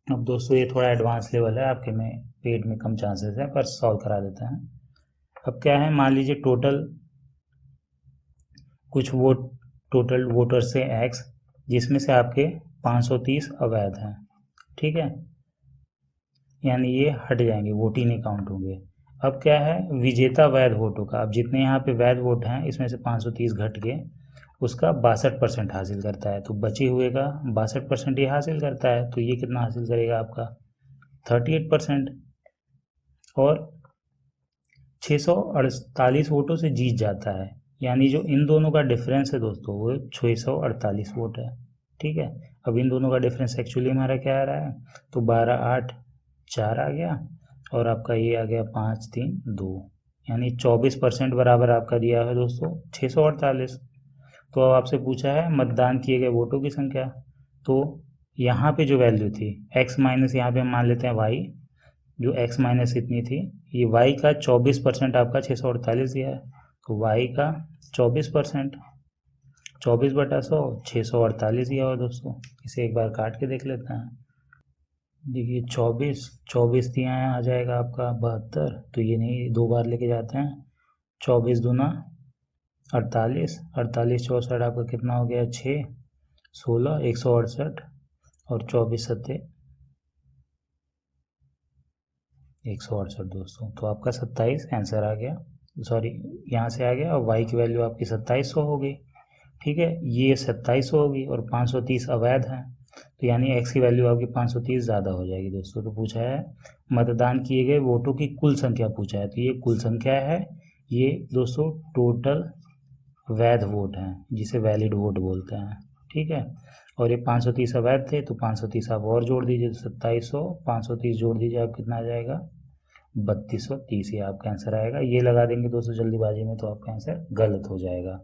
अब दोस्तों ये थोड़ा एडवांस लेवल है, आपके में पेड में कम चांसेस है, पर सॉल्व करा देते हैं। अब क्या है, मान लीजिए टोटल कुछ वोट, टोटल वोटर से एक्स, जिसमें से आपके 530 अवैध हैं, ठीक है, यानी ये हट जाएंगे, वोट ही नहीं काउंट होंगे। अब क्या है, विजेता वैध वोटों का, अब जितने यहाँ पे वैध वोट हैं इसमें से 530 घट के उसका 62% हासिल करता है, तो बचे हुए का 62% ये हासिल करता है। तो ये कितना हासिल करेगा आपका 38%, और 648 वोटों से जीत जाता है। यानी जो इन दोनों का डिफरेंस है दोस्तों वो 648 वोट है, ठीक है। अब इन दोनों का डिफरेंस एक्चुअली हमारा क्या आ रहा है, तो 12-8-4 आ गया, और आपका ये आ गया 5-3-2, यानी 24% बराबर आपका दिया है दोस्तों 648। तो अब आपसे पूछा है मतदान किए गए वोटों की संख्या। तो यहाँ पे जो वैल्यू थी x माइनस, यहाँ पे हम मान लेते हैं y, जो x माइनस इतनी थी, ये y का 24% आपका 648 दिया है, तो y का 24%, 24/100, 648 दिया हुआ दोस्तों। इसे एक बार काट के देख लेते हैं। देखिए 24 दिया है, आ जाएगा आपका 72, तो ये नहीं, 2 बार लेके जाते हैं। 24 दूना 48, 48 64 आपका कितना हो गया, 6 16 168, और 24 सत्ते 168 दोस्तों। तो आपका 27 आंसर आ गया, सॉरी यहाँ से आ गया, और y की वैल्यू आपकी 2700 हो गई, ठीक है। ये 2700 होगी और 530 अवैध हैं, तो यानी x की वैल्यू आपकी 530 ज़्यादा हो जाएगी दोस्तों। तो पूछा है मतदान किए गए वोटों की कुल संख्या पूछा है, तो ये कुल संख्या है, ये दोस्तों टोटल वैध वोट हैं जिसे वैलिड वोट बोलते हैं, ठीक है। और ये 530 अवैध थे, तो 530 आप और जोड़ दीजिए, तो 2700 530 जोड़ दीजिए, आप कितना आ जाएगा 3230 ये आपका आंसर आएगा। ये लगा देंगे दोस्तों जल्दीबाजी में तो आपका आंसर गलत हो जाएगा।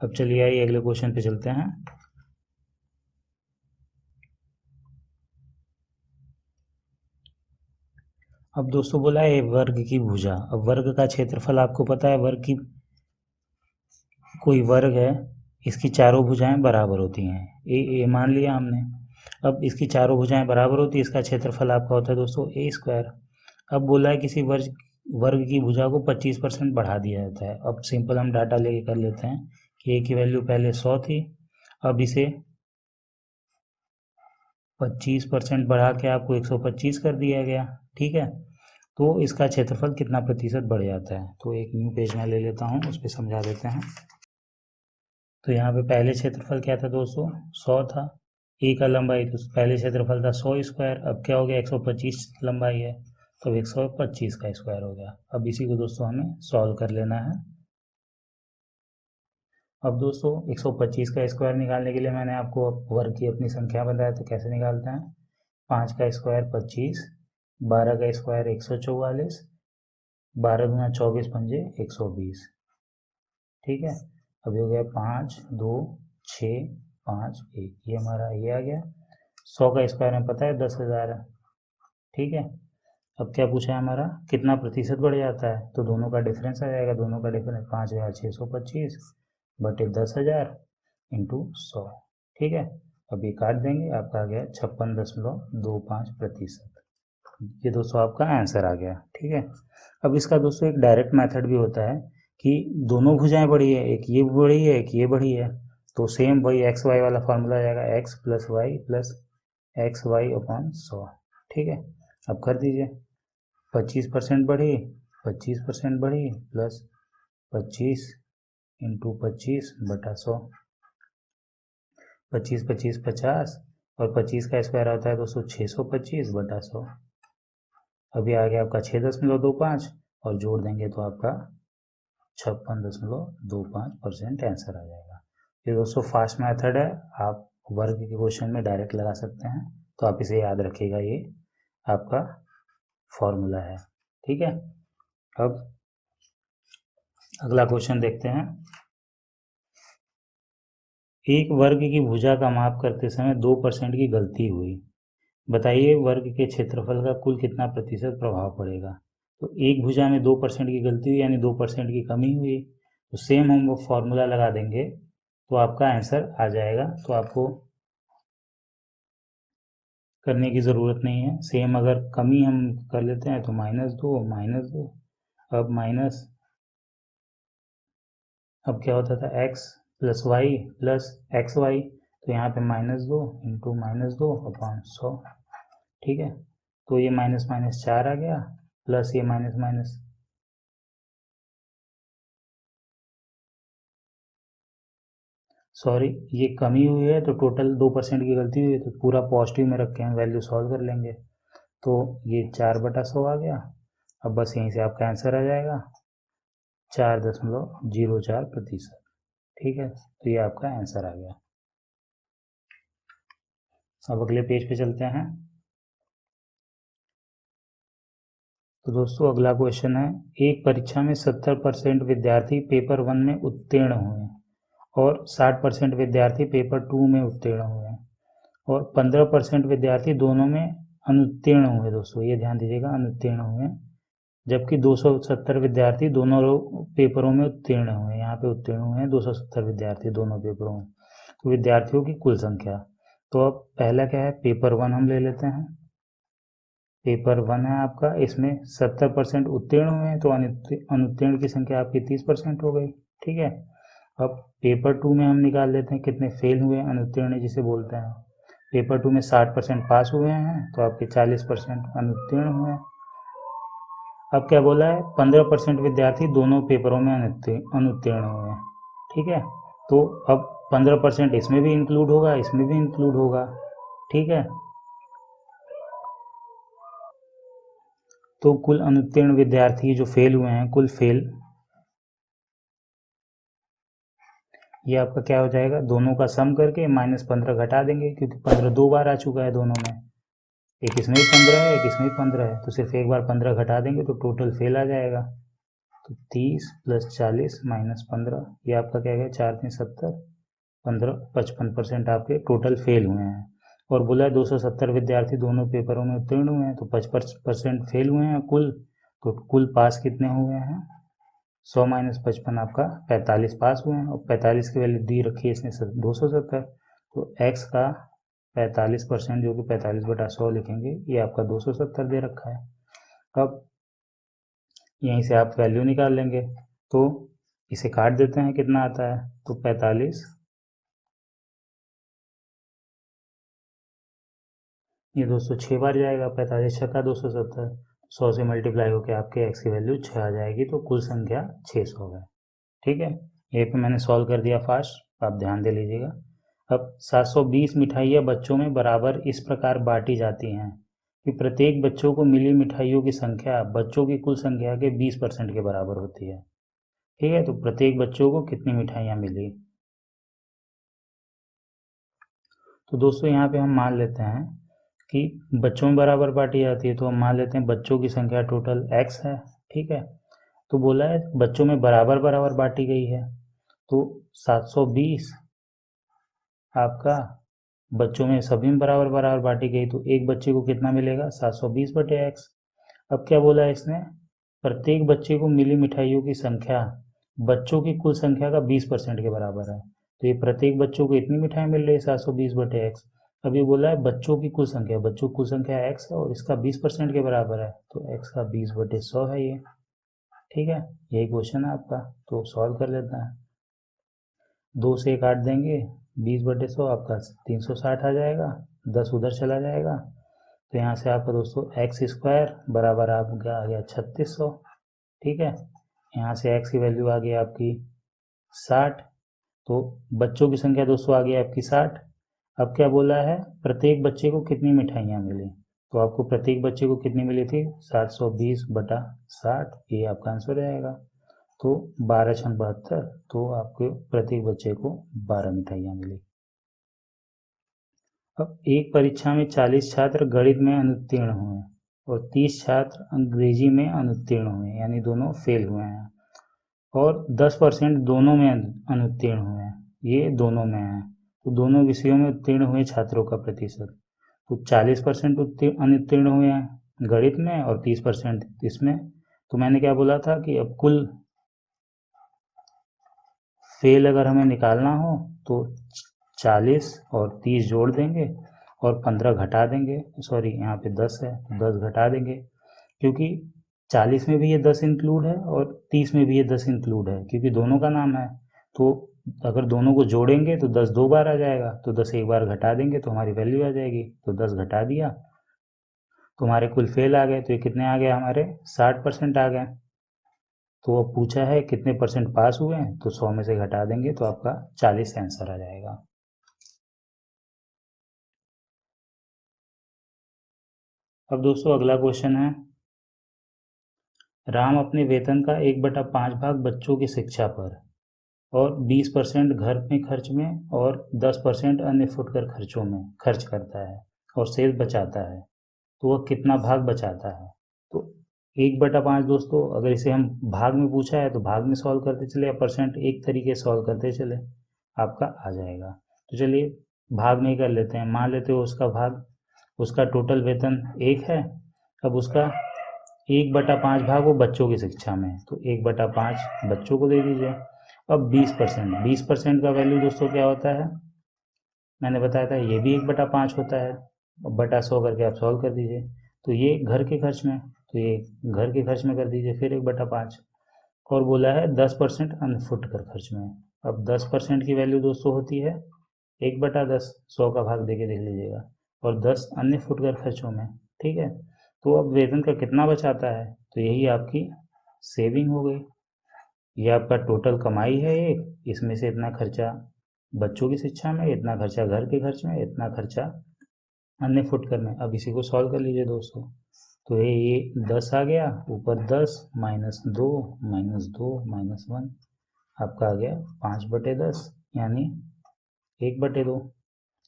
अब चलिए आइए अगले क्वेश्चन पे चलते हैं। अब दोस्तों बोला है वर्ग की भुजा। अब वर्ग का क्षेत्रफल आपको पता है, वर्ग की कोई वर्ग है, इसकी चारों भुजाएं बराबर होती हैं, ए मान लिया हमने। अब इसकी चारों भुजाएं बराबर होती है, इसका क्षेत्रफल आपका होता है दोस्तों ए स्क्वायर। अब बोला है किसी वर्ग की भुजा को 25% बढ़ा दिया जाता है। अब सिंपल हम डाटा लेके कर लेते हैं कि ए की वैल्यू पहले 100 थी, अब इसे 25% बढ़ा के आपको 125 कर दिया गया। ठीक है, तो इसका क्षेत्रफल कितना प्रतिशत बढ़ जाता है। तो एक न्यू पेज में ले लेता हूँ, उस पर समझा देते हैं। तो यहाँ पे पहले क्षेत्रफल क्या था दोस्तों, 100 था। ए का लंबाई तो पहले क्षेत्रफल था 100 स्क्वायर, अब क्या हो गया 125 लंबाई है, तो 125 का स्क्वायर हो गया। अब इसी को दोस्तों हमें सॉल्व कर लेना है। अब दोस्तों 125 का स्क्वायर निकालने के लिए मैंने आपको वर्ग की अपनी संख्या बताया, तो कैसे निकालते हैं। 5 का स्क्वायर 25, 12 का स्क्वायर 144, 12 दूना 24 पंजे 120। ठीक है, अभी हो गया 5 2 6 5 1, ये हमारा ये आ गया। 100 का स्क्वायर में पता है 10,000 है। ठीक है, अब क्या पूछा है हमारा, कितना प्रतिशत बढ़ जाता है, तो दोनों का डिफरेंस आ जाएगा। दोनों का डिफरेंस 5,625 बटे 10,000 इंटू 100। ठीक है, अब ये काट देंगे, आपका आ गया 56.25%। ये दोस्तों आपका आंसर आ गया। ठीक है, अब इसका दोस्तों एक डायरेक्ट मेथड भी होता है कि दोनों भुजाएं बढ़ी है, एक ये बढ़ी है एक ये बढ़ी है, तो सेम वही एक्स वाई वाला फॉर्मूला आ जाएगा, एक्स प्लस वाई अपॉन 100। ठीक है, अब कर दीजिए, 25% बढ़ी 25% बढ़ी प्लस 25 इंटू 25 बटा 100। 25 25 50 और 25 का स्क्वायर आता है दोस्तों 625 बटा 100। अभी आ गया आपका 6.25 और जोड़ देंगे तो आपका 56.25% आंसर आ जाएगा। ये दोस्तों फास्ट मेथड है, आप वर्ग के क्वेश्चन में डायरेक्ट लगा सकते हैं, तो आप इसे याद रखिएगा, ये आपका फॉर्मूला है। ठीक है, अब अगला क्वेश्चन देखते हैं। एक वर्ग की भुजा का माप करते समय 2% की गलती हुई, बताइए वर्ग के क्षेत्रफल का कुल कितना प्रतिशत प्रभाव पड़ेगा। तो एक भुजा में 2% की गलती हुई यानी 2% की कमी हुई, तो सेम हम वो फॉर्मूला लगा देंगे तो आपका आंसर आ जाएगा। तो आपको करने की ज़रूरत नहीं है। सेम अगर कमी हम कर लेते हैं तो -2 अब माइनस, अब क्या होता था x plus y plus x y, तो यहाँ पे -2 इंटू -2 अपॉन 100। ठीक है, तो ये माइनस माइनस 4 आ गया, प्लस ये माइनस माइनस, सॉरी ये कमी हुई है तो टोटल 2% की गलती हुई है, तो पूरा पॉजिटिव में रख के हम वैल्यू सॉल्व कर लेंगे। तो ये 4/100 आ गया। अब बस यहीं से आपका आंसर आ जाएगा 4.04%। ठीक है, तो ये आपका आंसर आ गया। अब अगले पेज पे चलते हैं। तो दोस्तों अगला क्वेश्चन है, एक परीक्षा में 70% विद्यार्थी पेपर 1 में उत्तीर्ण हुए और 60% विद्यार्थी पेपर 2 में उत्तीर्ण हुए और 15% विद्यार्थी दोनों में अनुत्तीर्ण हुए। दोस्तों ये ध्यान दीजिएगा, अनुत्तीर्ण हुए, जबकि 270 विद्यार्थी दोनों पेपरों में उत्तीर्ण हुए। यहाँ पे उत्तीर्ण हुए हैं 270 विद्यार्थी दोनों पेपरों में। तो विद्यार्थियों की कुल संख्या, तो अब पहला क्या है, पेपर 1 हम ले लेते हैं। पेपर 1 है आपका, इसमें 70% उत्तीर्ण हुए हैं, तो अनुत्तीर्ण की संख्या आपकी 30% हो गई। ठीक है, अब पेपर 2 में हम निकाल लेते हैं कितने फेल हुए, अनुत्तीर्ण जिसे बोलते हैं। पेपर 2 में 60% पास हुए हैं, तो आपके 40% अनुत्तीर्ण हुए हैं। अब क्या बोला है, 15% विद्यार्थी दोनों पेपरों में अनुत्तीर्ण हुए हैं। ठीक है, तो अब 15% इसमें भी इंक्लूड होगा, इसमें भी इंक्लूड होगा। ठीक है, तो कुल अनुत्तीर्ण विद्यार्थी जो फेल हुए हैं, कुल फेल, ये आपका क्या हो जाएगा, दोनों का सम करके -15 घटा देंगे, क्योंकि 15 दो बार आ चुका है दोनों में। एक इसमें भी 15 है, एक इसमें भी 15 है, तो सिर्फ एक बार 15 घटा देंगे तो टोटल फेल आ जाएगा। तो 30 + 40 - 15, ये आपका क्या गया, 4 3 70, 15 55% आपके टोटल फेल हुए हैं। और बोला है 270 विद्यार्थी दोनों पेपरों में उत्तीर्ण हुए हैं, तो 55% फेल हुए हैं कुल। तो कुल पास कितने हुए हैं, 100 - 55 आपका 45 पास हुए हैं। और 45 की वैल्यू दी रखी है इसने 270, तो x का 45%, जो कि 45/100 लिखेंगे, ये आपका 270 दे रखा है। अब यहीं से आप वैल्यू निकाल लेंगे, तो इसे काट देते हैं, कितना आता है, तो 45, ये 206 बार जाएगा, 45 छक्का 270, 100 से मल्टीप्लाई होकर आपके x की वैल्यू 6 आ जाएगी, तो कुल संख्या 600 है। ठीक है, ये पे मैंने सॉल्व कर दिया फास्ट, आप ध्यान दे लीजिएगा। अब 720 मिठाइयाँ बच्चों में बराबर इस प्रकार बांटी जाती हैं कि प्रत्येक बच्चों को मिली मिठाइयों की संख्या बच्चों की कुल संख्या के 20% के बराबर होती है। ठीक है, तो प्रत्येक बच्चों को कितनी मिठाइयाँ मिली। तो दोस्तों यहाँ पे हम मान लेते हैं कि बच्चों में बराबर बांटी जाती है, तो हम मान लेते हैं बच्चों की संख्या टोटल x है। ठीक है, तो बोला है बच्चों में बराबर बराबर बांटी गई है, तो 720 आपका बच्चों में सभी में बराबर बराबर बांटी गई, तो एक बच्चे को कितना मिलेगा, 720/x। अब क्या बोला है इसने, प्रत्येक बच्चे को मिली मिठाइयों की संख्या बच्चों की कुल संख्या का 20% के बराबर है। तो ये प्रत्येक बच्चों को इतनी मिठाई मिल रही है 720/x। अब ये बोला है बच्चों की कुल संख्या, बच्चों की कुल संख्या x है और इसका 20% के बराबर है, तो x का 20/100 है ये। ठीक है, यही क्वेश्चन है आपका, तो सॉल्व कर लेते हैं। 2 से काट देंगे, 20/100 आपका 360 आ जाएगा, 10 उधर चला जाएगा, तो यहाँ से आपका दोस्तों x² बराबर आपका आ गया 3600। ठीक है, यहाँ से x की वैल्यू आ गई आपकी 60, तो बच्चों की संख्या दोस्तों आ गई आपकी 60। अब क्या बोला है, प्रत्येक बच्चे को कितनी मिठाइयाँ मिली, तो आपको प्रत्येक बच्चे को कितनी मिली थी, 720/60, ये आपका आंसर रहेगा। तो 12 × 72, तो आपके प्रत्येक बच्चे को 12 मिठाइयाँ मिली। अब एक परीक्षा में 40 छात्र गणित में अनुत्तीर्ण हुए और 30 छात्र अंग्रेजी में अनुत्तीर्ण हुए, यानी दोनों फेल हुए हैं, और 10% दोनों में अनुत्तीर्ण हुए हैं, ये दोनों में है। तो दोनों विषयों में उत्तीर्ण हुए छात्रों का प्रतिशत, तो 40% अनुत्तीर्ण हुए हैं गणित में और 30% इसमें। तो मैंने क्या बोला था कि अब कुल फेल अगर हमें निकालना हो तो 40 और 30 जोड़ देंगे और 15 घटा देंगे, सॉरी यहाँ पे 10 है, 10 घटा देंगे, क्योंकि 40 में भी ये 10 इंक्लूड है और 30 में भी ये 10 इंक्लूड है, क्योंकि दोनों का नाम है। तो अगर दोनों को जोड़ेंगे तो 10 2 बार आ जाएगा, तो 10 एक बार घटा देंगे तो हमारी वैल्यू आ जाएगी, तो 10 घटा दिया तो हमारे कुल फेल आ गए, तो ये कितने आ गए हमारे, 60% आ गए। तो अब पूछा है कितने परसेंट पास हुए हैं, तो 100 में से घटा देंगे तो आपका 40 आंसर आ जाएगा। अब दोस्तों अगला क्वेश्चन है, राम अपने वेतन का 1/5 भाग बच्चों की शिक्षा पर और 20% घर में खर्च में और 10% अन्य फुटकर खर्चों में खर्च करता है और शेष बचाता है, तो वह कितना भाग बचाता है। तो 1/5 दोस्तों, अगर इसे हम भाग में पूछा है तो भाग में सॉल्व करते चले या परसेंट एक तरीके से सॉल्व करते चले, आपका आ जाएगा। तो चलिए भाग में ही कर लेते हैं, मान लेते हो उसका भाग, उसका टोटल वेतन 1 है, अब उसका 1/5 भाग वो बच्चों की शिक्षा में है, तो 1/5 बच्चों को दे दीजिए। अब 20% का वैल्यू दोस्तों क्या होता है, मैंने बताया था ये भी 1/5 होता है, अब बटा 100 करके आप सॉल्व कर दीजिए। तो ये घर के खर्च में, तो ये घर के खर्च में कर दीजिए फिर 1/5, और बोला है 10% अन्य फुटकर खर्च में। अब 10% की वैल्यू दोस्तों होती है 1/10, 100 का भाग देके देख लीजिएगा, और 10 अन्य फुटकर खर्चों में। ठीक है, तो अब वेतन का कितना बचाता है, तो यही आपकी सेविंग हो गई। ये आपका टोटल कमाई है एक, इसमें से इतना खर्चा बच्चों की शिक्षा में, इतना खर्चा घर के खर्च में, इतना खर्चा अन्य फुटकर में। अब इसी को सॉल्व कर लीजिए दोस्तों, तो ये 10 आ गया, ऊपर 10 -2 -2 -1, आपका आ गया 5/10, यानी 1/2।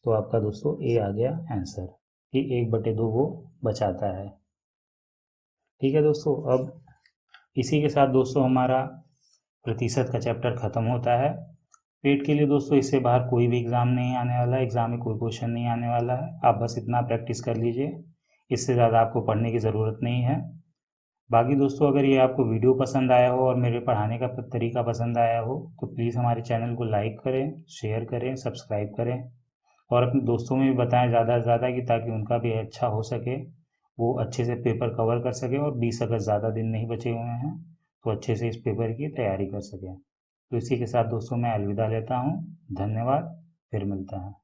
तो आपका दोस्तों ए आ गया आंसर। कि 1/2 वो बचाता है। ठीक है दोस्तों, अब इसी के साथ दोस्तों हमारा प्रतिशत का चैप्टर ख़त्म होता है। पेट के लिए दोस्तों इससे बाहर कोई भी एग्ज़ाम नहीं आने वाला है, एग्ज़ाम में कोई क्वेश्चन नहीं आने वाला है। आप बस इतना प्रैक्टिस कर लीजिए, इससे ज़्यादा आपको पढ़ने की ज़रूरत नहीं है। बाकी दोस्तों अगर ये आपको वीडियो पसंद आया हो और मेरे पढ़ाने का तरीका पसंद आया हो तो प्लीज़ हमारे चैनल को लाइक करें, शेयर करें, सब्सक्राइब करें और अपने दोस्तों में भी बताएं ज़्यादा से ज़्यादा कि ताकि उनका भी अच्छा हो सके, वो अच्छे से पेपर कवर कर सके और 20 अगर ज़्यादा दिन नहीं बचे हुए हैं तो अच्छे से इस पेपर की तैयारी कर सकें। तो इसी के साथ दोस्तों मैं अलविदा लेता हूँ। धन्यवाद, फिर मिलते हैं।